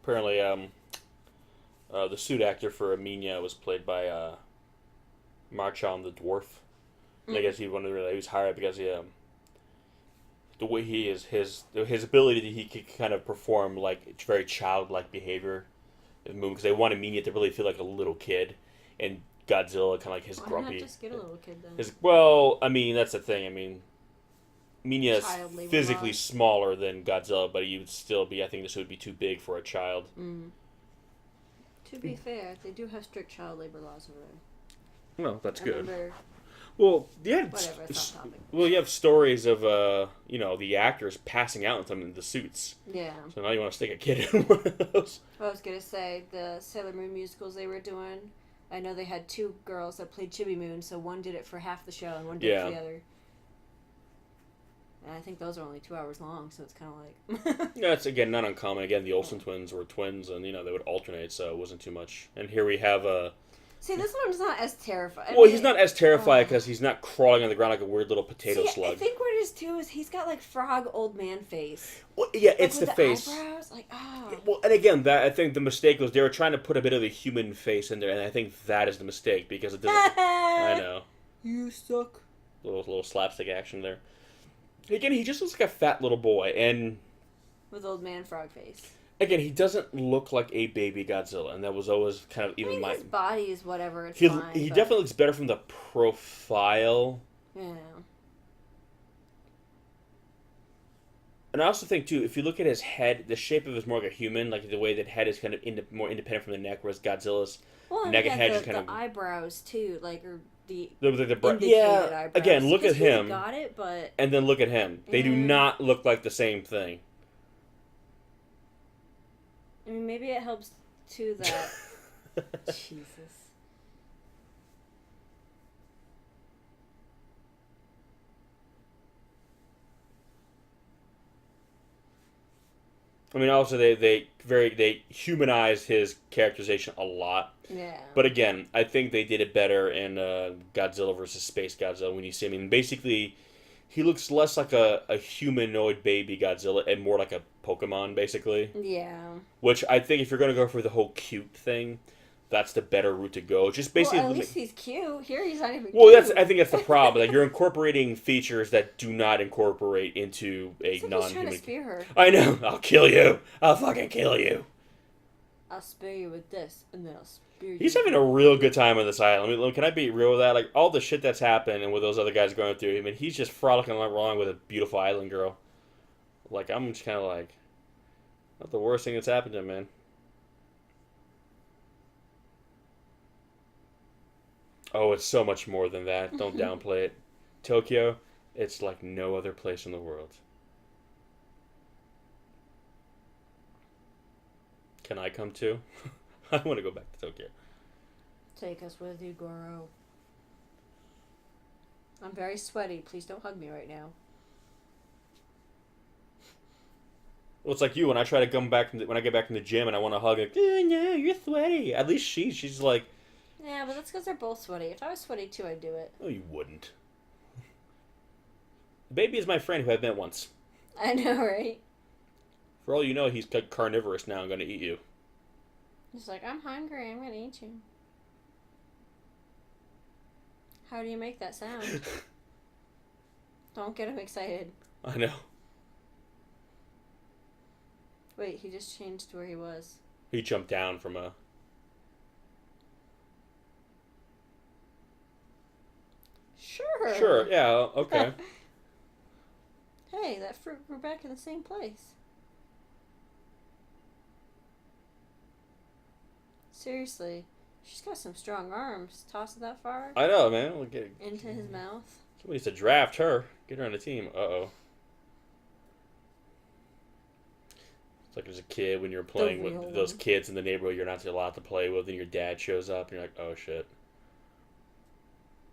Apparently, the suit actor for Emilia was played by Marchand the dwarf. And I guess he was hired because the way he is, his ability that he could kind of perform like very childlike behavior in the movie, because they want Emilia to really feel like a little kid, and Godzilla kind of like his grumpy. Why not just get a little kid then? Well, I mean that's the thing. I mean, Emilia is Child physically laws. smaller than Godzilla, but he would still be. I think this would be too big for a child. To be fair, they do have strict child labor laws over there. Well, that's good. Remember, Well, yeah. whatever, it's off topic. Well, you have stories of the actors passing out in some of the suits. Yeah. So now you want to stick a kid in one of those. I was going to say, the Sailor Moon musicals they were doing, I know they had two girls that played Chibi Moon, so one did it for half the show and one did it for the other. And I think those are only 2 hours long, so it's kind of like... Yeah, it's, again, not uncommon. Again, the Olsen twins were twins, and, they would alternate, so it wasn't too much. And here we have See, this one's not as terrifying. Well, he's not as terrified because he's not crawling on the ground like a weird little potato slug. I think what it is, too, is he's got, like, frog old man face. Well, yeah, like, it's the face. Eyebrows, like, oh. Well, and again, I think the mistake was they were trying to put a bit of a human face in there, and I think that is the mistake, because it doesn't... I know. You suck. Little slapstick action there. Again, he just looks like a fat little boy, and... With old man frog face. Again, he doesn't look like a baby Godzilla, and that was always kind of even his body is whatever, it's he fine. He definitely looks better from the profile. Yeah. And I also think, too, if you look at his head, the shape of it is more like a human, like the way that head is kind of more independent from the neck, whereas Godzilla's neck and head is kind of... the eyebrows, too, like, or the yeah, eyebrows. again, look at him. Got it, but... And then look at him. They do not look like the same thing. I mean, maybe it helps, too, that... Jesus. I mean, also they humanized his characterization a lot. Yeah. But again, I think they did it better in Godzilla versus Space Godzilla when you see him. I mean, basically, he looks less like a humanoid baby Godzilla and more like a Pokemon, basically. Yeah. Which I think if you're going to go for the whole cute thing, that's the better route to go. Just basically. Well, at least he's cute. Here he's not even Well, cute. I think that's the problem. Like, you're incorporating features that do not incorporate into a non-human. He's trying to spear her. I know. I'll kill you. I'll fucking kill you. I'll spear you with this, and then I'll spear you. He's having a real good time on this island. I mean, can I be real with that? Like, all the shit that's happened and with those other guys going through, I mean, he's just frolicking along with a beautiful island girl. Like, I'm just kind of like, not the worst thing that's happened to him, man. Oh, it's so much more than that. Don't downplay it. Tokyo, it's like no other place in the world. Can I come too? I want to go back to Tokyo. Take us with you, Goro. I'm very sweaty. Please don't hug me right now. Well, it's like you when I try to come back when I get back from the gym and I want to hug it. Oh, no, you're sweaty. At least she's like. Yeah, but that's because they're both sweaty. If I was sweaty too, I'd do it. Oh, you wouldn't. Baby is my friend who I've met once. I know, right? For all you know, he's carnivorous now and going to eat you. He's like, I'm hungry. I'm going to eat you. How do you make that sound? Don't get him excited. I know. Wait, he just changed to where he was. He jumped down from a... Sure. Sure, yeah, okay. Hey, that fruit grew back in the same place. Seriously, she's got some strong arms. Toss it that far I know, man. into his mouth. Somebody needs to draft her. Get her on the team. Uh-oh. It's like as a kid when you're playing with those kids in the neighborhood you're not allowed to play with, and your dad shows up, and you're like, oh, shit.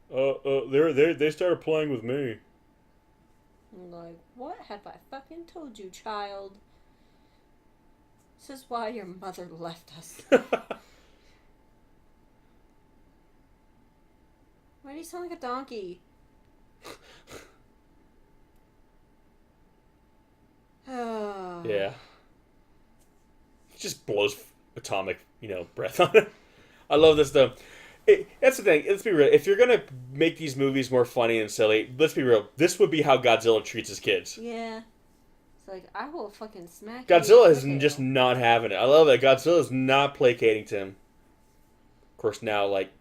They started playing with me. I'm like, what have I fucking told you, child? This is why your mother left us. Why do you sound like a donkey? Yeah. He just blows atomic, breath on it. I love this though. That's the thing. Let's be real. If you're gonna make these movies more funny and silly, let's be real. This would be how Godzilla treats his kids. Yeah. It's like, I will fucking smack Godzilla is just not having it. I love that. Godzilla is not placating to him. Of course, now, like,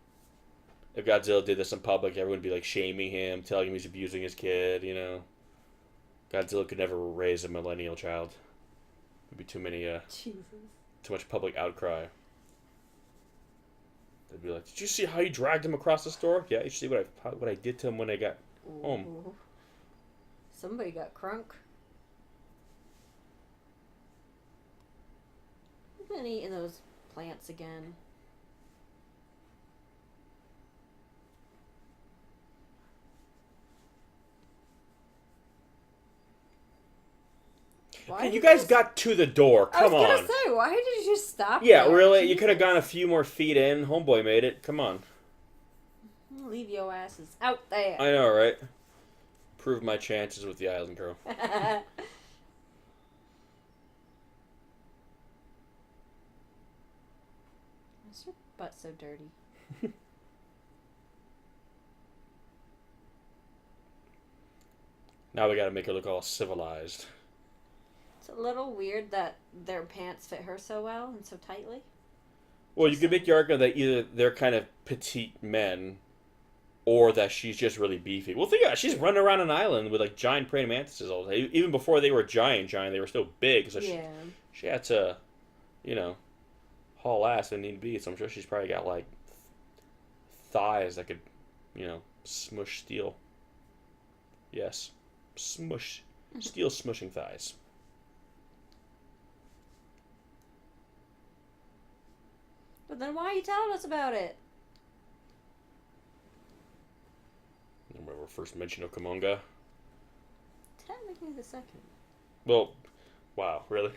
if Godzilla did this in public, everyone would be, like, shaming him, telling him he's abusing his kid, Godzilla could never raise a millennial child. There'd be too much public outcry. They'd be like, did you see how you dragged him across the store? Yeah, you see what I did to him when I got home. Somebody got crunk. I've been eating those plants again. Hey, you guys got to the door. Come on. I was gonna say, why did you just stop? Yeah, really? You could have gone a few more feet in. Homeboy made it. Come on. Leave your asses out there. I know, right? Prove my chances with the island girl. Why's your butt so dirty? Now we gotta make her look all civilized. It's a little weird that their pants fit her so well and so tightly. Well, you could make the argument that either they're kind of petite men, or that she's just really beefy. Well, think about it. She's running around an island with, like, giant praying mantises all day. Even before they were giant, they were still big. So she had to, haul ass if need be. So I'm sure she's probably got, like, thighs that could, smush steel. Yes. Smush. Steel smushing thighs. But then why are you telling us about it? Remember first mention of Kamonga? Technically the second. Well, wow, really?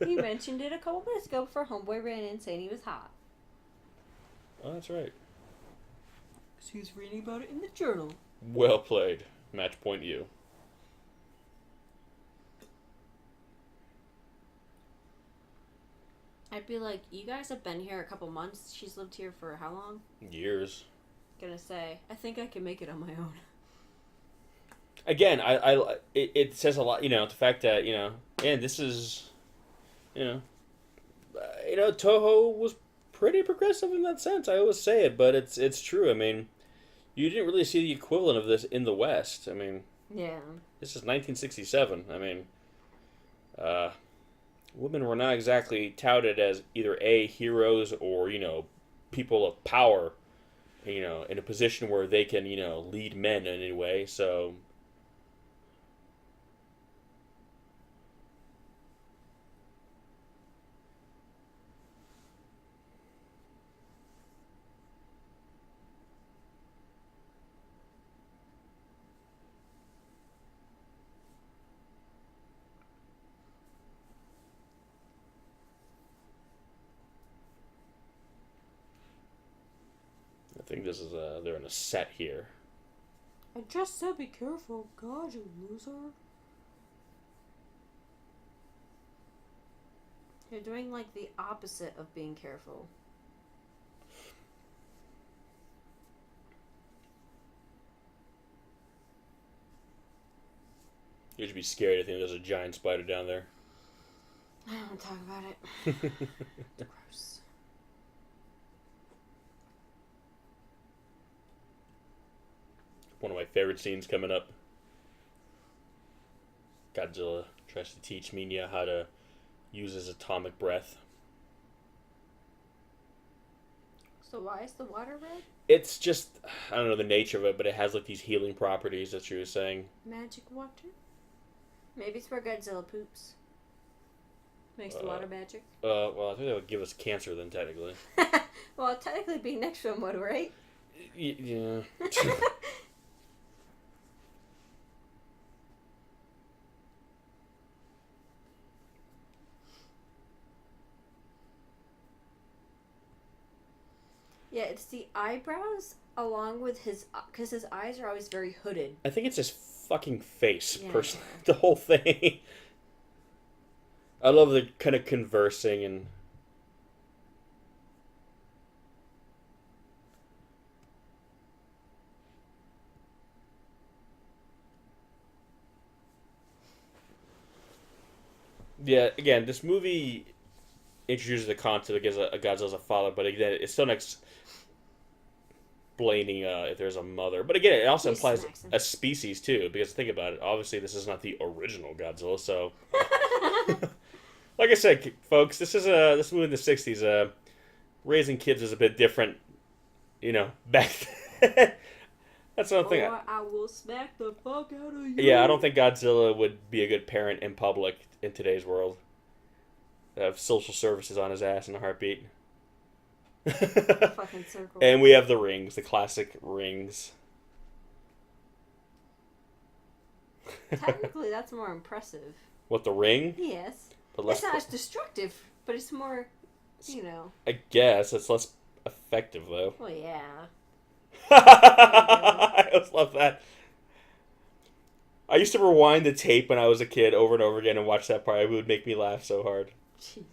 He mentioned it a couple minutes ago before Homeboy ran in saying he was hot. Oh, that's right. Because he was reading about it in the journal. Well played. Match point you. I'd be like, you guys have been here a couple months. She's lived here for how long? Years. Gonna say, I think I can make it on my own. Again, it says a lot, the fact that, and this is, Toho was pretty progressive in that sense. I always say it, but it's true. I mean, you didn't really see the equivalent of this in the West. I mean, yeah. This is 1967. I mean, women were not exactly touted as either heroes or, people of power, in a position where they can, lead men in any way. So I think this is they're in a set here. I just said be careful. God, you loser. You're doing, like, the opposite of being careful. You should be scared. I think there's a giant spider down there. I don't want to talk about it. Gross. favorite scenes coming up. Godzilla tries to teach Minya how to use his atomic breath. So why is the water red? It's just, I don't know the nature of it, but it has like these healing properties that she was saying. Magic water? Maybe it's where Godzilla poops. Makes the water magic. Well, I think that would give us cancer then, technically. Well, technically being next to him would, right? Yeah. Yeah, it's the eyebrows along with his... Because his eyes are always very hooded. I think it's his fucking face, Yeah. personally. The whole thing. I love the kind of conversing and... Yeah, again, this movie introduces the concept of Godzilla's a father, but again, it's still not explaining if there's a mother. But again, it also implies a species, too, because think about it. Obviously, this is not the original Godzilla, so... Like I said, folks, this movie in the 60s. Raising kids is a bit different, back then. That's another thing. Or I will smack the fuck out of you. Yeah, I don't think Godzilla would be a good parent in public in today's world. Have social services on his ass in a heartbeat. Fucking circle. And we have the rings, the classic rings. Technically, that's more impressive. What, the ring? Yes. But It's not as destructive, but it's more, I guess it's less effective, though. Well, yeah. I always love that. I used to rewind the tape when I was a kid over and over again and watch that part. It would make me laugh so hard. Jesus.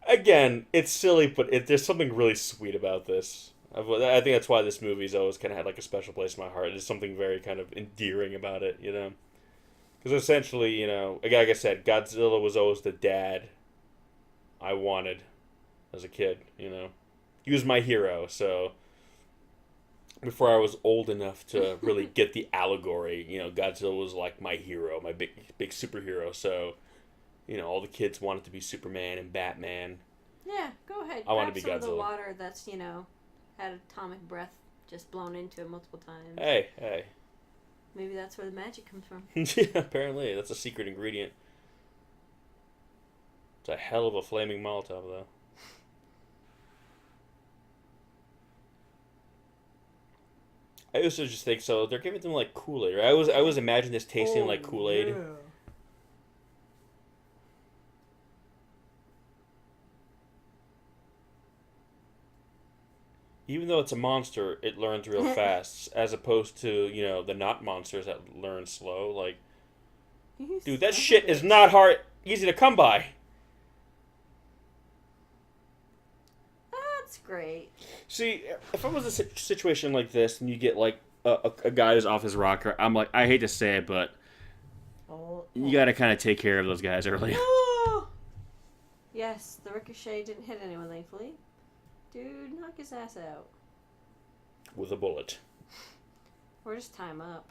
Again, it's silly, but there's something really sweet about this. I think that's why this movie's always kind of had like a special place in my heart. There's something very kind of endearing about it, Because essentially, like I said, Godzilla was always the dad I wanted as a kid, He was my hero, so before I was old enough to really get the allegory, Godzilla was like my hero, my big superhero, so, all the kids wanted to be Superman and Batman. Yeah, go ahead. I want to be some Godzilla. of the water that's, had atomic breath just blown into it multiple times. Hey. Maybe that's where the magic comes from. Yeah, apparently. That's a secret ingredient. It's a hell of a flaming Molotov, though. I also just think so. They're giving them like Kool-Aid. Right? I always imagine this tasting like Kool-Aid. Yeah. Even though it's a monster, it learns real fast, as opposed to the not monsters that learn slow. Like, dude, that shit is not easy to come by. That's great. See, if I was in a situation like this, and you get like a guy who's off his rocker, I'm like, I hate to say it, but you got to kind of take care of those guys early. Yes, the ricochet didn't hit anyone, thankfully. Dude, knock his ass out. With a bullet. Or just tie him up.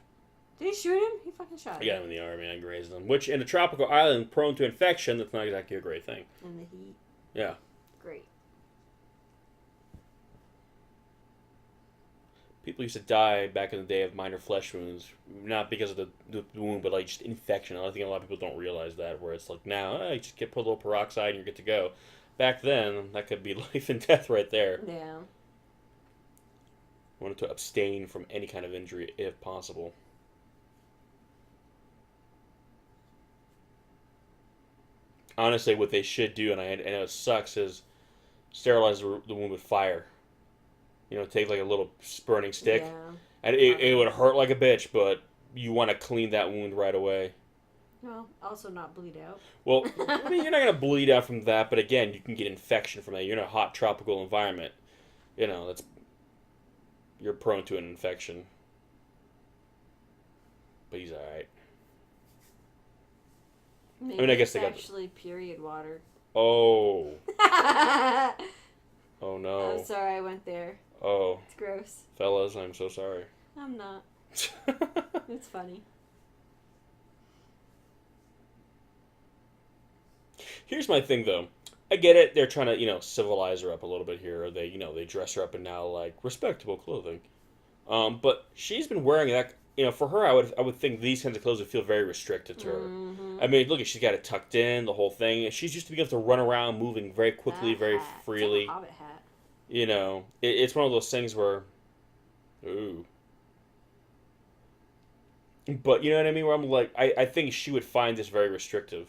Did he shoot him? He fucking shot him. I got him in the arm, and I grazed him. Which, in a tropical island prone to infection, that's not exactly a great thing. In the heat. Yeah. Great. People used to die back in the day of minor flesh wounds, not because of the wound, but like just infection. I think a lot of people don't realize that, where it's like now, you just put a little peroxide and you're good to go. Back then, that could be life and death right there. Yeah. I wanted to abstain from any kind of injury if possible. Honestly, what they should do, and I know it sucks, is sterilize the wound with fire. Take like a little burning stick. Yeah. And it would hurt like a bitch, but you want to clean that wound right away. Well, also not bleed out. Well, I mean, you're not going to bleed out from that, but again, you can get infection from that. You're in a hot tropical environment. You're prone to an infection. But he's alright. Maybe I mean, I guess they got actually period water. Oh. Oh I'm no. sorry I went there. Oh, It's gross. fellas, I'm so sorry. I'm not. It's funny. Here's my thing, though. I get it. They're trying to, civilize her up a little bit here. Or they dress her up in now, like, respectable clothing. But she's been wearing that. For her, I would think these kinds of clothes would feel very restricted to her. Mm-hmm. I mean, look, she's got it tucked in, the whole thing. And she's used to be able to run around, moving very quickly, That very hat. freely. It's like a hobbit hat. It's one of those things where, ooh. But you know what I mean? Where I'm like, I think she would find this very restrictive.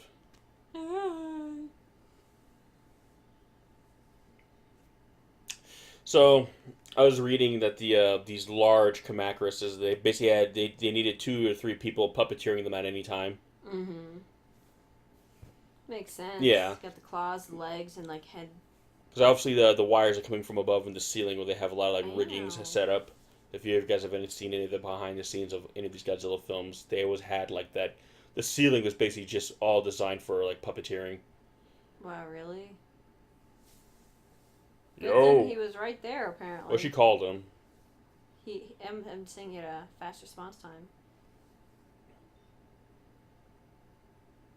So, I was reading that these large Kamacuruses, they basically they needed 2 or 3 people puppeteering them at any time. Mm-hmm. Makes sense. Yeah. Got the claws, the legs, and like head. Because obviously the wires are coming from above in the ceiling where they have a lot of like I riggings know. set up. If you guys have seen any of the behind the scenes of any of these Godzilla films, they always had like that. The ceiling was basically just all designed for like puppeteering. Wow, really? Good Yo. thing he was right there, apparently. What she called him? I'm saying it a fast response time.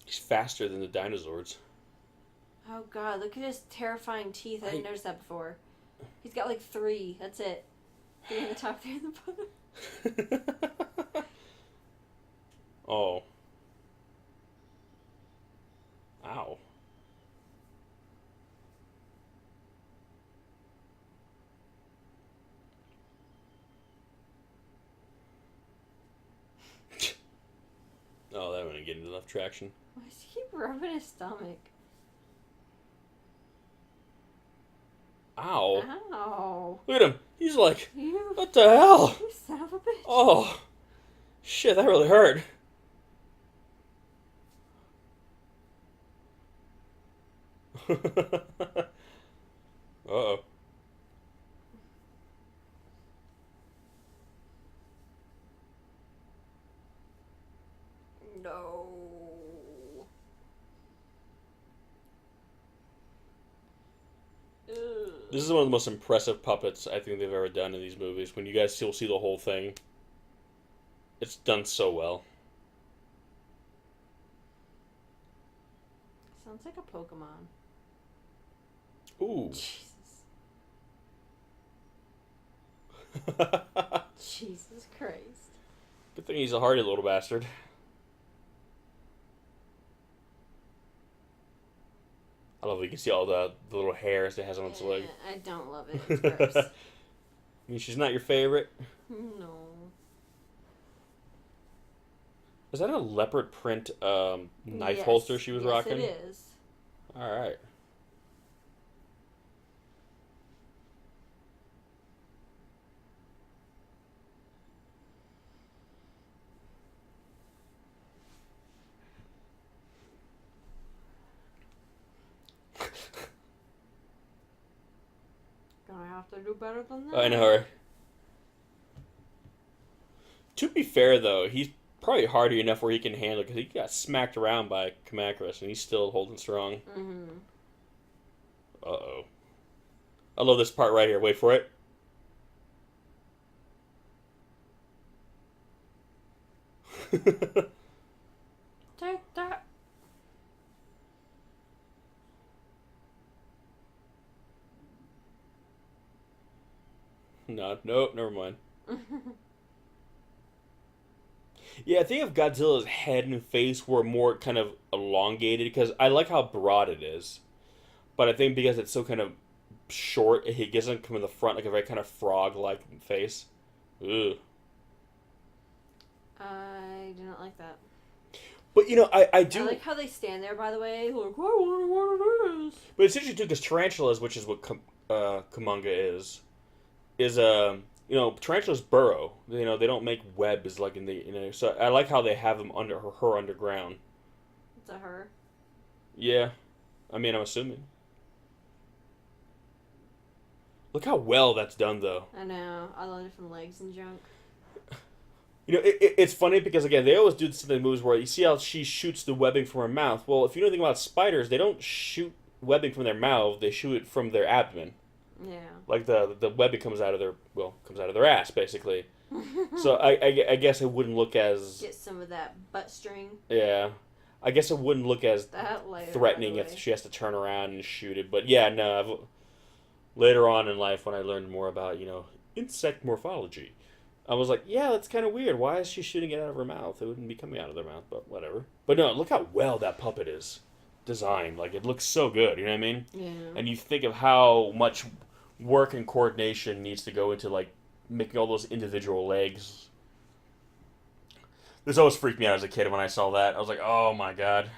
He's faster than the dinosaurs. Oh god, look at his terrifying teeth. I didn't notice that before. He's got like 3. That's it. 3 in the top, 3 in the bottom. Oh. Ow. Oh, that wouldn't get enough traction. Why does he keep rubbing his stomach? Ow. Ow. Look at him. He's like, You what the hell? son of a bitch. Oh. Shit, that really hurt. Uh-oh. No. Ugh. This is one of the most impressive puppets I think they've ever done in these movies. When you guys still see the whole thing, it's done so well. Sounds like a Pokemon. Ooh. Jesus. Jesus Christ. Good thing he's a hardy little bastard. I love it. You can see all the little hairs it has on its leg. I don't love it. It's gross. I mean, she's not your favorite. No. Is that a leopard print knife Yes. holster she was yes, rocking? It is. All right. Gonna have to do better than that. I know her. To be fair, though, he's probably hardy enough where he can handle it because he got smacked around by Kamacuras and he's still holding strong. Mm-hmm. Uh-oh. I love this part right here. Wait for it. Take that. No, nope, never mind. Yeah, I think if Godzilla's head and face were more kind of elongated, because I like how broad it is, but I think because it's so kind of short, he doesn't come in the front like a very kind of frog-like face. Ugh. I do not like that. But, I do... I like how they stand there, by the way. Like, I wonder what it is. But it's interesting, too, because tarantulas, which is what Kumonga is tarantulas burrow. They don't make webs like in the, so I like how they have them under her underground. It's a her. Yeah. I mean, I'm assuming. Look how well that's done, though. I know. All the different legs and junk. It's funny because, again, they always do this in the movies where you see how she shoots the webbing from her mouth. Well, if you know anything about spiders, they don't shoot webbing from their mouth. They shoot it from their abdomen. Yeah. Like the webbing comes out of their ass basically. So I guess it wouldn't look as get some of that butt string. Yeah, I guess it wouldn't look as that later, threatening if she has to turn around and shoot it. But yeah, no. Later on in life, when I learned more about insect morphology, I was like, yeah, that's kind of weird. Why is she shooting it out of her mouth? It wouldn't be coming out of their mouth, but whatever. But no, look how well that puppet is designed. Like, it looks so good, you know what I mean? Yeah. And you think of how much work and coordination needs to go into, like, making all those individual legs. This always freaked me out as a kid when I saw that. I was like, oh my god.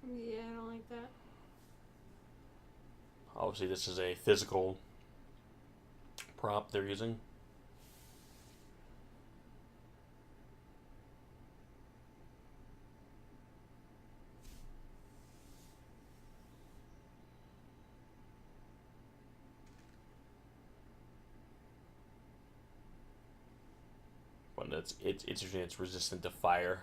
Yeah, I don't like that. Obviously, this is a physical prop they're using. One that's it's interesting. It's resistant to fire.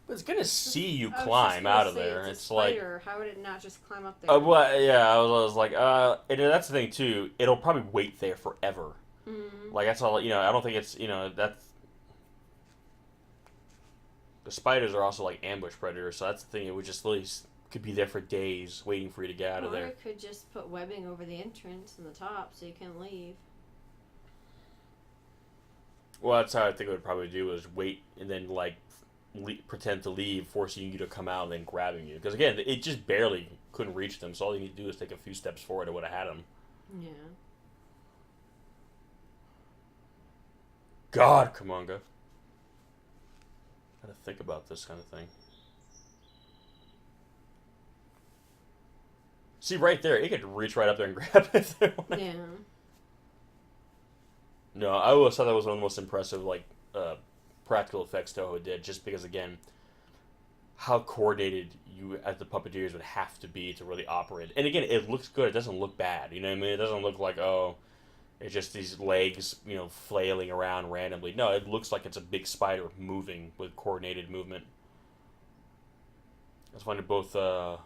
But it's gonna see you climb out of there. It's like, spider. How would it not just climb up there? well, yeah, I was like, and that's the thing too. It'll probably wait there forever. Like that's all. I don't think it's that's. The spiders are also like ambush predators, so that's the thing. It would just literally could be there for days, waiting for you to get out of there. Or it could just put webbing over the entrance and the top, so you can't leave. Well, that's how I think it would probably do is wait and then like pretend to leave, forcing you to come out and then grabbing you. Because again, it just barely couldn't reach them, so all you need to do is take a few steps forward. It would have had them. Yeah. God, Kamanga. Gotta think about this kind of thing. See, right there, it could reach right up there and grab it if they wanted. Yeah. No, I always thought that was one of the most impressive, like, practical effects Toho did, just because, again, how coordinated you, as the puppeteers, would have to be to really operate. And again, it looks good. It doesn't look bad. You know what I mean? It doesn't look like, oh, it's just these legs, flailing around randomly. No, it looks like it's a big spider moving with coordinated movement. I find both Kamanga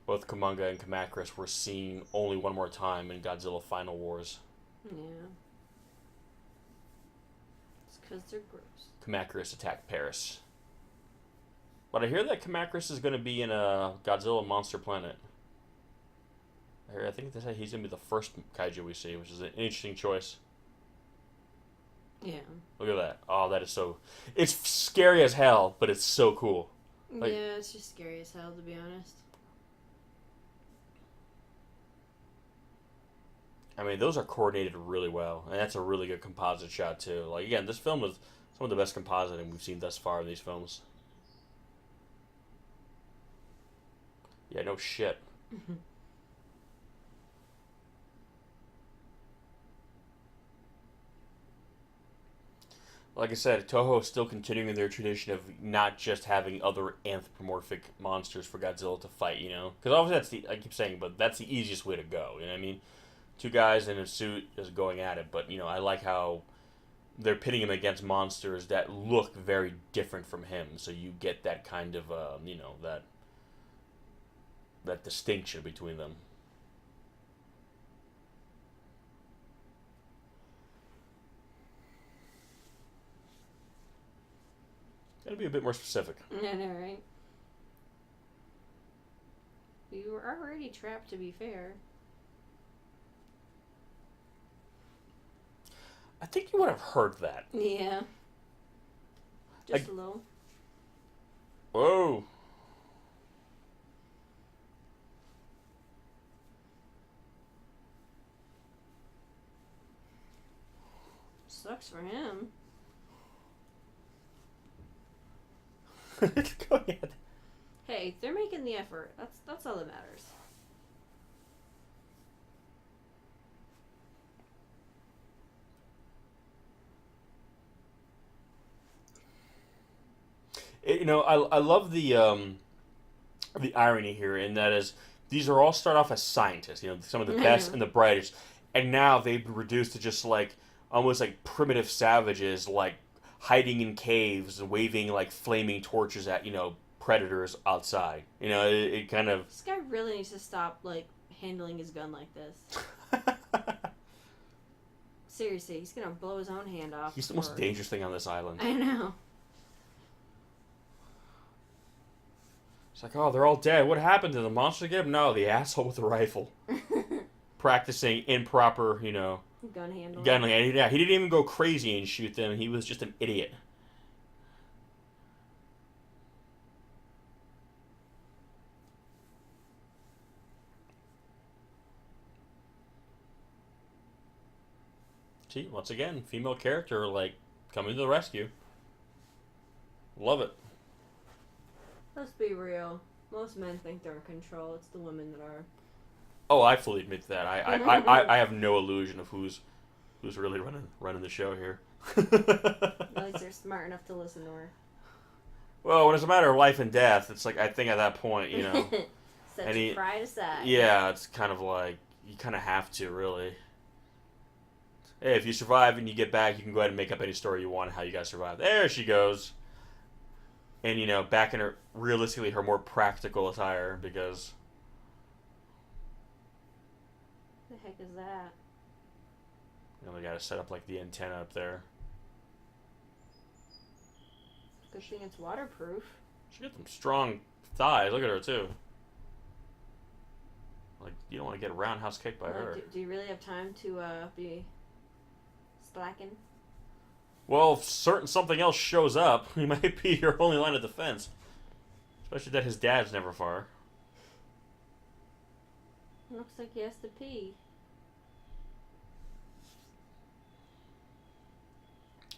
and Kamakris were seen only one more time in Godzilla Final Wars. Yeah. It's because they're gross. Kamakris attacked Paris. But I hear that Kamakris is going to be in a Godzilla Monster Planet. I think they say he's going to be the first kaiju we see, which is an interesting choice. Yeah. Look at that. Oh, that is so... It's scary as hell, but it's so cool. Like, yeah, it's just scary as hell, to be honest. I mean, those are coordinated really well, and that's a really good composite shot, too. Like, again, this film is some of the best compositing we've seen thus far in these films. Yeah, no shit. Like I said, Toho is still continuing their tradition of not just having other anthropomorphic monsters for Godzilla to fight, Because obviously I keep saying, but that's the easiest way to go, you know what I mean? Two guys in a suit just going at it, but, I like how they're pitting him against monsters that look very different from him, so you get that kind of, that distinction between them. Gotta be a bit more specific. I know, right? You were already trapped, to be fair. I think you would have heard that. Yeah. Just a little. Whoa. Sucks for him. Go ahead. Hey, they're making the effort. That's all that matters. I love the irony here, and that is these are all start off as scientists, some of the best and the brightest, and now they've been reduced to just like almost like primitive savages, like hiding in caves and waving like flaming torches at predators outside. It kind of. This guy really needs to stop like handling his gun like this. Seriously, he's gonna blow his own hand off. He's the most dangerous thing on this island. I know. It's like, oh, they're all dead. What happened to the monster again? No, the asshole with the rifle. Practicing improper, gun handling. Yeah, he didn't even go crazy and shoot them. He was just an idiot. See, once again, female character, like, coming to the rescue. Love it. Let's be real. Most men think they're in control. It's the women that are. Oh, I fully admit that. I have no illusion of who's really running the show here. At least they're smart enough to listen to her. Well, when it's a matter of life and death, it's like, I think at that point, Set your pride aside. Yeah, it's kind of like, you kind of have to, really. Hey, if you survive and you get back, you can go ahead and make up any story you want how you guys survived. There she goes. And, back in her, realistically, her more practical attire, because... What the heck is that? They gotta set up, like, the antenna up there. Good thing it's waterproof. She got some strong thighs. Look at her, too. Like, you don't want to get roundhouse kicked by her. Do you really have time to be slacking? Well, if something else shows up, he might be your only line of defense. Especially that his dad's never far. Looks like he has to pee.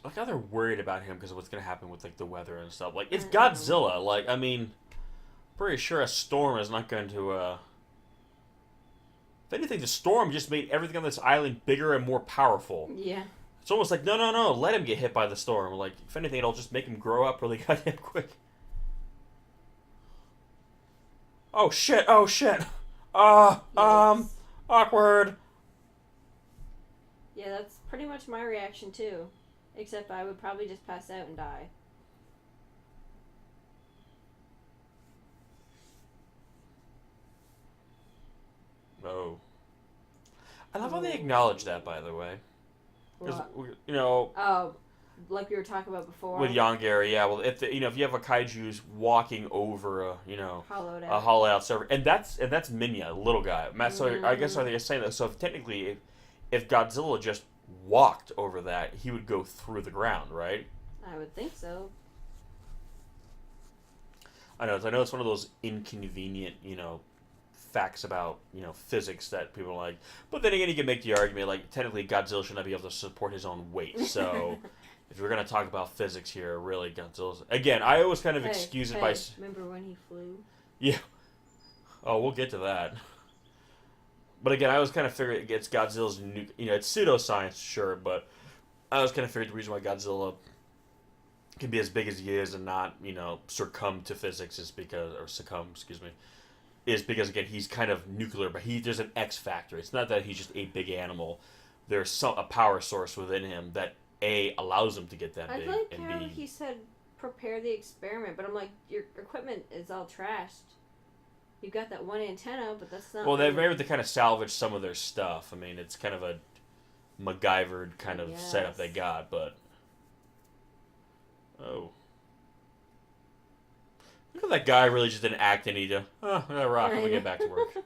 Like how they're worried about him because of what's going to happen with like the weather and stuff. Like, it's Godzilla. Like, I mean, pretty sure a storm is not going to... If anything, the storm just made everything on this island bigger and more powerful. Yeah. It's almost like, no, let him get hit by the storm. Like, if anything, it'll just make him grow up really goddamn quick. Oh, shit. Awkward. Yeah, that's pretty much my reaction, too. Except I would probably just pass out and die. Oh. I love how they acknowledge that, by the way. Oh, like we were talking about before. With Yongari, yeah. Well, if you have a kaiju's walking over a hollowed out server, and that's Minya, a little guy. So I guess are they saying that? So technically, if Godzilla just walked over that, he would go through the ground, right? I would think so. I know it's one of those inconvenient, facts about physics that people are like, but then again you can make the argument like technically Godzilla should not be able to support his own weight, so if we're going to talk about physics here, really Godzilla's again, I always kind of excuse it by remember when he flew? Yeah, oh, we'll get to that, but again I always kind of figure it's Godzilla's it's pseudoscience, sure, but I always kind of figured the reason why Godzilla can be as big as he is and not succumb to physics is because again he's kind of nuclear, but there's an X factor. It's not that he's just a big animal. There's a power source within him that A, allows him to get that big, like and how B, he said prepare the experiment, but I'm like, your equipment is all trashed. You've got that one antenna, but that's not. Well, they're able to kind of salvage some of their stuff. I mean, it's kind of a MacGyvered kind of setup they got, but oh. Look at that guy really just didn't act any to, I got rock, I'm gonna get back to work.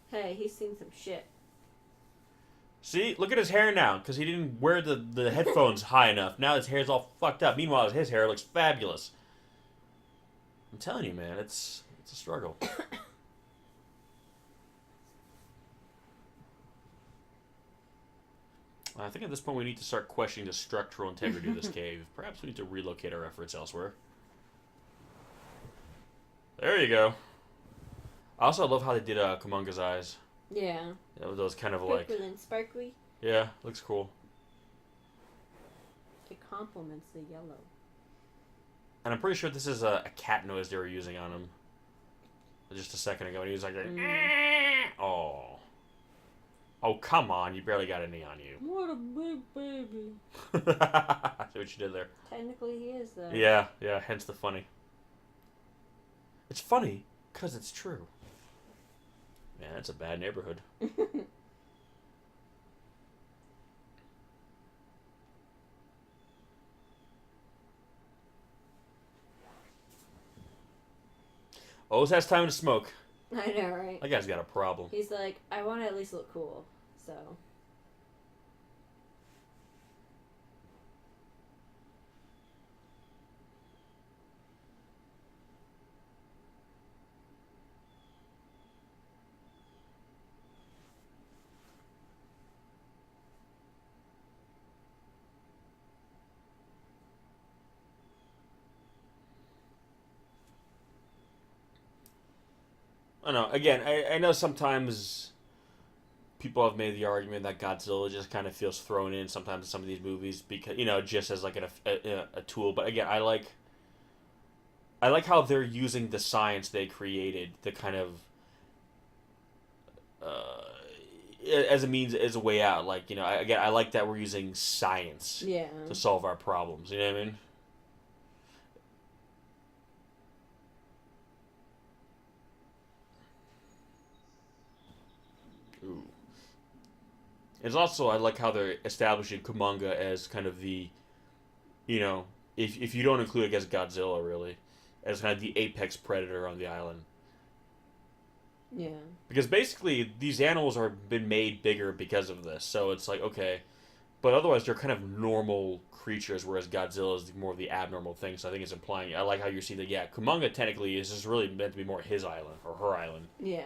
Hey, he's seen some shit. See, look at his hair now, because he didn't wear the headphones high enough. Now his hair's all fucked up. Meanwhile, his hair looks fabulous. I'm telling you, man, it's a struggle. I think at this point we need to start questioning the structural integrity of this cave. Perhaps we need to relocate our efforts elsewhere. There you go. I also love how they did Kumonga's eyes. Yeah. Those kind of like... and sparkly. Yeah, looks cool. It complements the yellow. And I'm pretty sure this is a cat noise they were using on him. Just a second ago, and he was like, oh. Oh, come on. You barely got any on you. What a big baby. I see what you did there. Technically, he is, though. Yeah, hence the funny. It's funny because it's true. Man, that's a bad neighborhood. Always has time to smoke. I know, right? That guy's got a problem. He's like, I want to at least look cool, so. I don't know. Again, I know sometimes people have made the argument that Godzilla just kind of feels thrown in sometimes in some of these movies because just as like a tool. But again, I like how they're using the science they created to kind of as a means as a way out. Like again, I like that we're using science to solve our problems. You know what I mean? Ooh. It's also I like how they're establishing Kumanga as kind of the, if you don't include I guess Godzilla really, as kind of the apex predator on the island. Yeah. Because basically these animals are been made bigger because of this, so it's like okay, but otherwise they're kind of normal creatures, whereas Godzilla is more of the abnormal thing. So I think it's implying. I like how you see that. Yeah, Kumanga technically is just really meant to be more his island or her island. Yeah.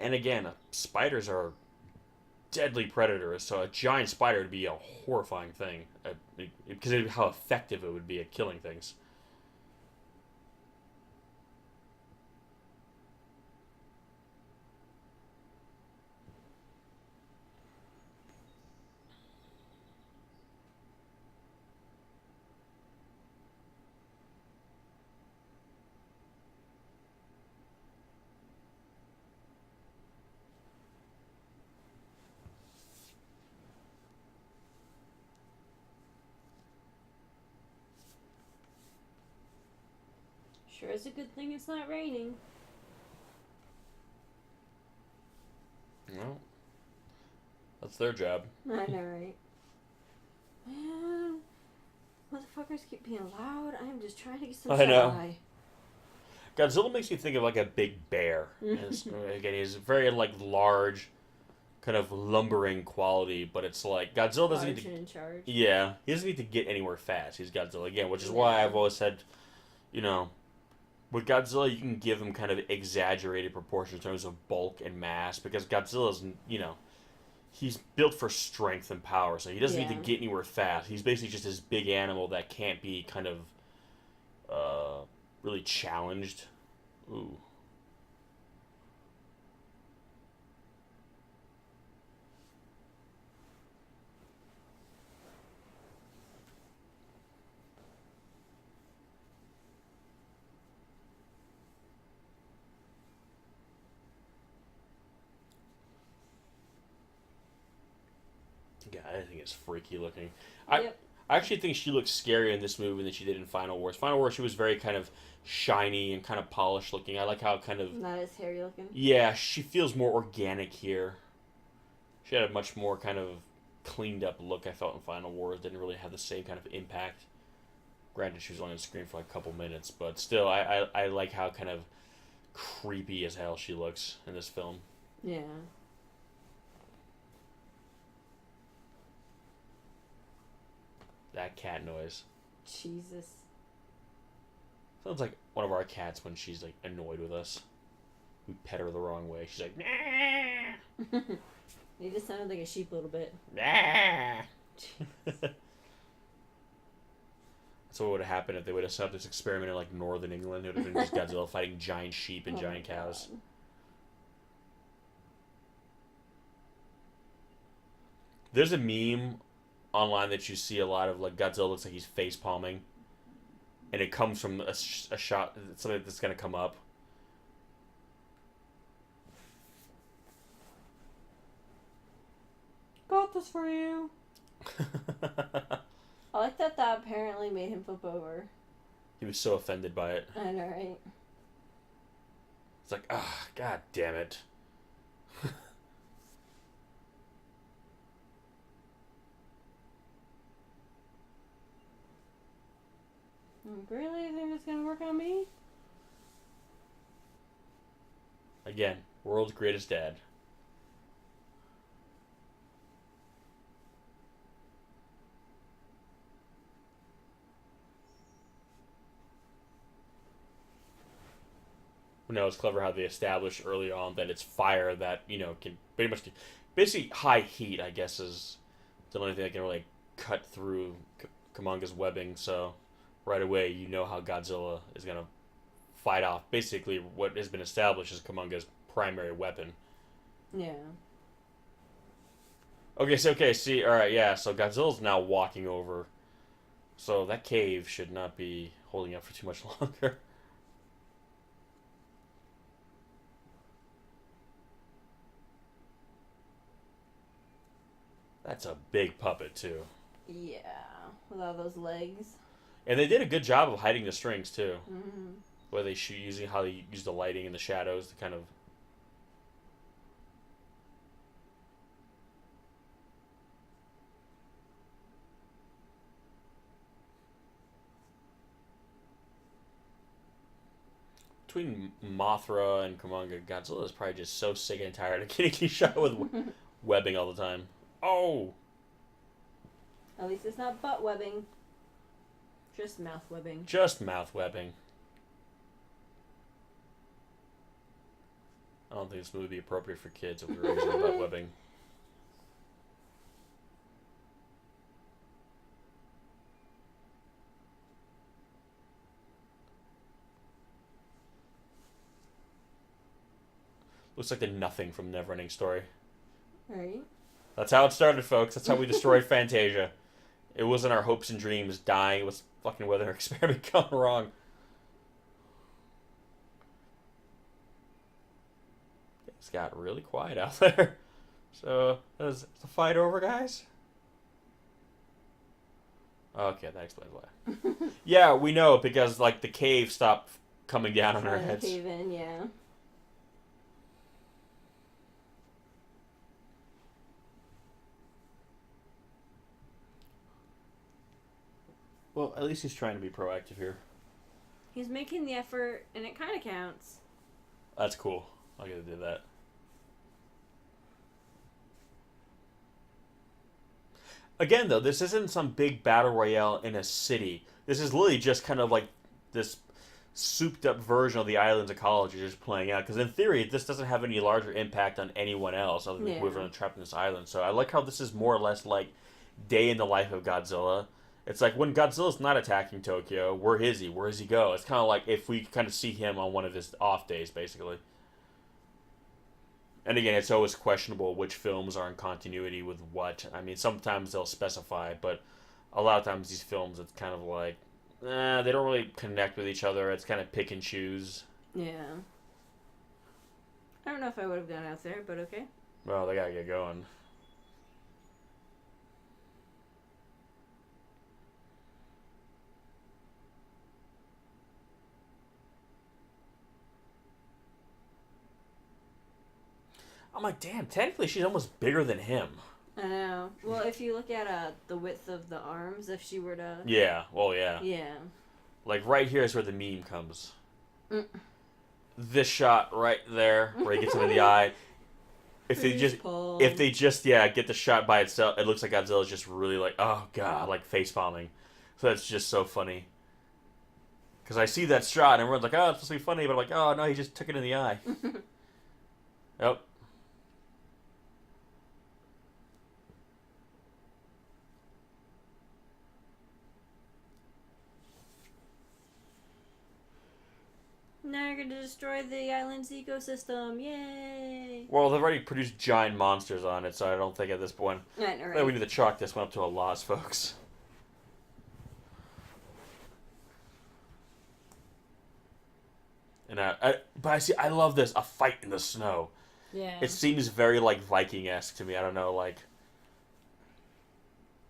And again, spiders are deadly predators, so a giant spider would be a horrifying thing because of how effective it would be at killing things. Sure is a good thing it's not raining. Well, that's their job. I know, right? Man, motherfuckers keep being loud. I'm just trying to get some I know. shut eye. Godzilla makes you think of like a big bear. Again, he's very like large, kind of lumbering quality, but it's like Godzilla doesn't need to. In charge. Yeah, he doesn't need to get anywhere fast. He's Godzilla again, which is why I've always said, with Godzilla you can give him kind of exaggerated proportions in terms of bulk and mass because Godzilla's he's built for strength and power, so he doesn't need to get anywhere fast. He's basically just this big animal that can't be kind of really challenged. Ooh. God, I think it's freaky looking. I actually think she looks scarier in this movie than she did in Final Wars. Final Wars, she was very kind of shiny and kind of polished looking. I like how kind of... Not as hairy looking? Yeah, she feels more organic here. She had a much more kind of cleaned up look, I felt, in Final Wars. Didn't really have the same kind of impact. Granted, she was only on screen for like a couple minutes, but still, I like how kind of creepy as hell she looks in this film. Yeah. That cat noise. Jesus. Sounds like one of our cats when she's like annoyed with us. We pet her the wrong way. She's like, nah. You just sounded like a sheep a little bit. Nah. That's what would have happened if they would have set up this experiment in like northern England. It would have been just Godzilla fighting giant sheep and giant cows. God. There's a meme online that you see a lot of, like Godzilla looks like he's face palming, and it comes from a shot, something that's gonna come up. Got this for you. I like that apparently made him flip over. He was so offended by it. I know, right? It's like, god damn it. Really? You think it's gonna work on me? Again, world's greatest dad. No, it's clever how they established early on that it's fire that, can pretty much... Basically, high heat, I guess, is the only thing that can really cut through Kumonga's webbing, so right away you know how Godzilla is going to fight off basically what has been established as Kumonga's primary weapon. Yeah. Okay, see, alright, yeah, so Godzilla's now walking over, so that cave should not be holding up for too much longer. That's a big puppet, too. Yeah, with all those legs. And they did a good job of hiding the strings, too. Mm-hmm. Where they using how they use the lighting and the shadows to kind of... Between Mothra and Kumonga, Godzilla is probably just so sick and tired of getting shot with webbing all the time. Oh! At least it's not butt webbing. Just mouth webbing. Just mouth webbing. I don't think this movie would be appropriate for kids if we were using butt webbing. Looks like the Nothing from Neverending Story. Right. That's how it started, folks. That's how we destroyed Fantasia. It wasn't our hopes and dreams dying. It was fucking weather experiment gone wrong. It's got really quiet out there. So, is the fight over, guys? Okay, that explains why. Yeah, we know, because, like, the cave stopped coming down on our heads. Cave in, yeah. Well, at least he's trying to be proactive here. He's making the effort, and it kind of counts. That's cool. I gotta do that. Again, though, this isn't some big battle royale in a city. This is literally just kind of like this souped-up version of the island's ecology just playing out. Because in theory, this doesn't have any larger impact on anyone else other than whoever's trapped in this island. So I like how this is more or less like day in the life of Godzilla. It's like when Godzilla's not attacking Tokyo, where is he? Where does he go? It's kind of like if we kind of see him on one of his off days, basically. And again, it's always questionable which films are in continuity with what. I mean, sometimes they'll specify, but a lot of times these films, it's kind of like, they don't really connect with each other. It's kind of pick and choose. Yeah. I don't know if I would have gone out there, but okay. Well, they gotta get going. I'm like, damn, technically she's almost bigger than him. I know. Well, if you look at the width of the arms, if she were to... Yeah, well, yeah. Yeah. Like, right here is where the meme comes. This shot right there, where he gets him in the eye. If they just get the shot by itself, it looks like Godzilla's just really like, oh god, like face palming. So that's just so funny. Because I see that shot and everyone's like, oh, it's supposed to be funny, but I'm like, oh no, he just took it in the eye. Yep. Now you're going to destroy the island's ecosystem. Yay! Well, they've already produced giant monsters on it, so I don't think at this point... I know, right? We need to chalk this one up to a loss, folks. And but I love this, a fight in the snow. Yeah. It seems very, like, Viking-esque to me. I don't know, like...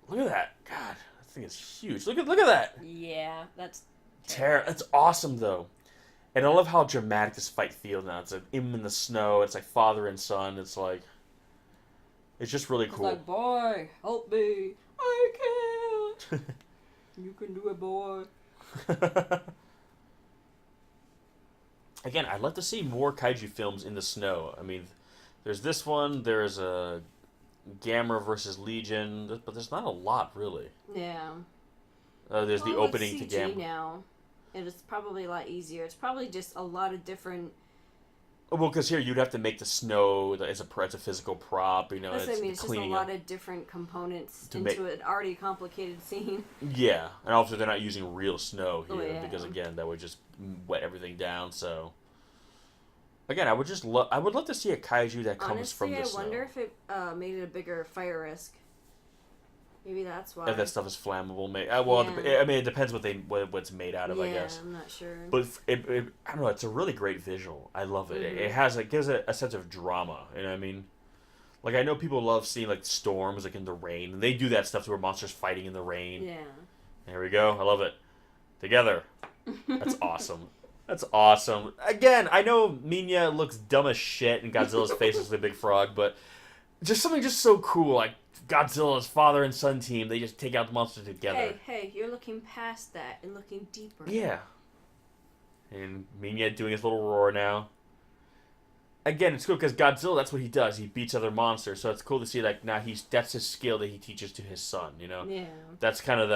Look at that. God, that thing is huge. Look at that. Yeah, that's That's awesome, though. And I love how dramatic this fight feels now. It's like him in the snow. It's like father and son. It's like... It's just really cool. It's like, boy, help me. I can't. You can do it, boy. Again, I'd love to see more kaiju films in the snow. I mean, there's this one. There's a Gamera versus Legion, but there's not a lot really. Yeah. There's the opening with to CG Gamera. now. It is probably a lot easier. It's probably just a lot of different. Well, because here you'd have to make the snow as a physical prop. You know, That's what I mean. It's just a cleaning lot up. of different components To into an already complicated scene. Yeah, and also they're not using real snow here Oh, yeah. because again that would just wet everything down. So again, I would love to see a kaiju that comes Honestly, from the I snow. wonder if it made it a bigger fire risk. Maybe that's why. If that stuff is flammable, Yeah. I mean, it depends what it's made out of, yeah, I guess. I'm not sure. But I don't know. It's a really great visual. I love it. Mm-hmm. It gives it a sense of drama. You know what I mean? Like I know people love seeing like storms like in the rain, and they do that stuff where monsters fighting in the rain. Yeah. There we go. I love it. Together. That's awesome. That's awesome. Again, I know Minya looks dumb as shit, and Godzilla's face is the big frog, but just something just so cool, like Godzilla's father and son team. They just take out the monster together. Hey, you're looking past that and looking deeper. Yeah. And Minya doing his little roar now. Again, it's cool because Godzilla, that's what he does. He beats other monsters. So it's cool to see like now that's his skill that he teaches to his son, you know? Yeah. That's kind of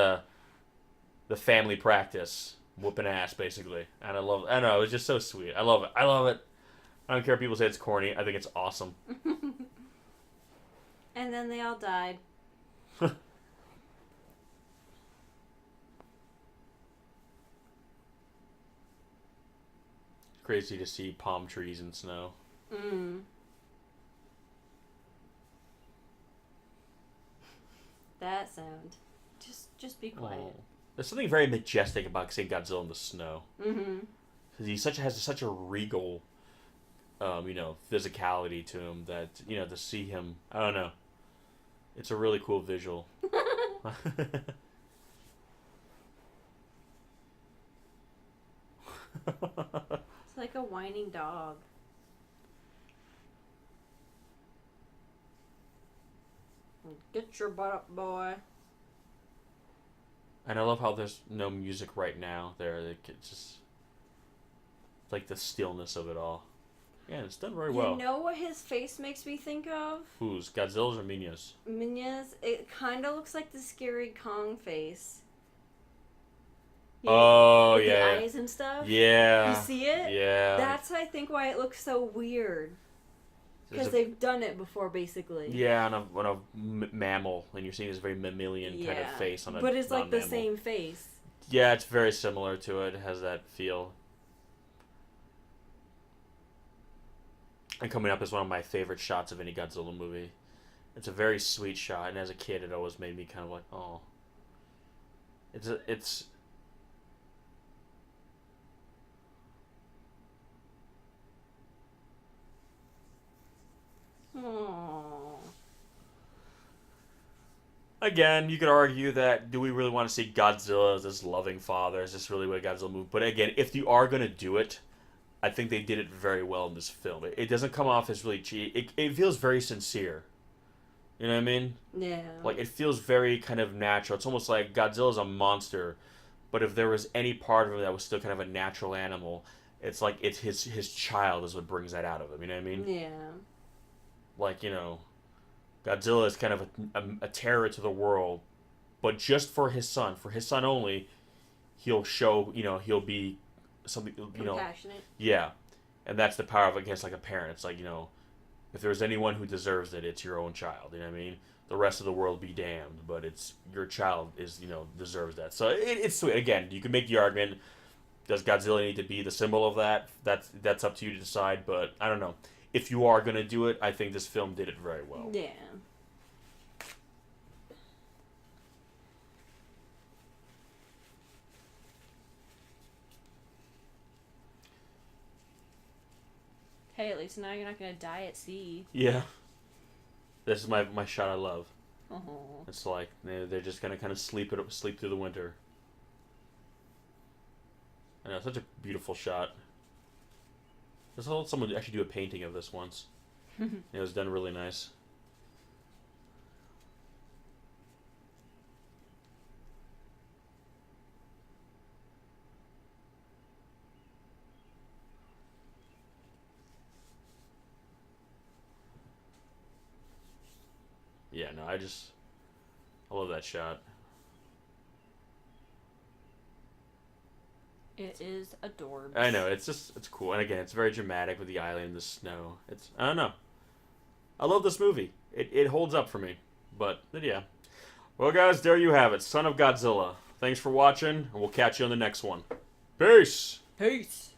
the family practice. Whooping ass, basically. And I don't know, it's just so sweet. I love it. I don't care if people say it's corny. I think it's awesome. And then they all died. Crazy to see palm trees and snow. Mm. That sound. Just be quiet. Oh. There's something very majestic about seeing Godzilla in the snow. Mm-hmm. Because he has such a regal, physicality to him that, to see him, I don't know. It's a really cool visual. It's like a whining dog. Get your butt up, boy. And I love how there's no music right now. It's just like the stillness of it all. Yeah, it's done very well. You know what his face makes me think of? Who's? Godzilla's or Minya's? Minya's. It kind of looks like the scary Kong face. Oh, with yeah. the eyes and stuff. Yeah. You see it? Yeah. That's, I think, why it looks so weird. Because they've done it before, basically. Yeah, on a mammal, and you're seeing this very mammalian kind of face on a but it's like the non-mammal. same face. Yeah, it's very similar to it. It has that feel. And coming up is one of my favorite shots of any Godzilla movie. It's a very sweet shot, and as a kid, it always made me kind of like, oh. It's. Aww. Again, you could argue that do we really want to see Godzilla as this loving father? Is this really what Godzilla movie? But again, if you are going to do it, I think they did it very well in this film. It doesn't come off as really cheap. It feels very sincere. You know what I mean? Yeah. Like, it feels very kind of natural. It's almost like Godzilla's a monster, but if there was any part of him that was still kind of a natural animal, it's like it's his child is what brings that out of him. You know what I mean? Yeah. Like, Godzilla is kind of a terror to the world, but just for his son only, he'll show, he'll be something, Compassionate. yeah. And that's the power of, I guess, like a parent. It's like, if there's anyone who deserves it, it's your own child. You know what I mean? The rest of the world be damned, but it's your child deserves that. So it's sweet. Again, you can make the argument, does Godzilla need to be the symbol of that? That's up to you to decide, but I don't know. If you are going to do it, I think this film did it very well. Yeah. Hey, at least now you're not going to die at sea. Yeah. This is my shot I love. Oh. It's like they're just gonna kind of sleep through the winter. I know, such a beautiful shot. I saw someone actually do a painting of this once. It was done really nice. Yeah, no, I love that shot. It is adorbs. I know, it's cool. And again, it's very dramatic with the island and the snow. I don't know. I love this movie. It holds up for me. But yeah. Well, guys, there you have it. Son of Godzilla. Thanks for watching, and we'll catch you on the next one. Peace! Peace!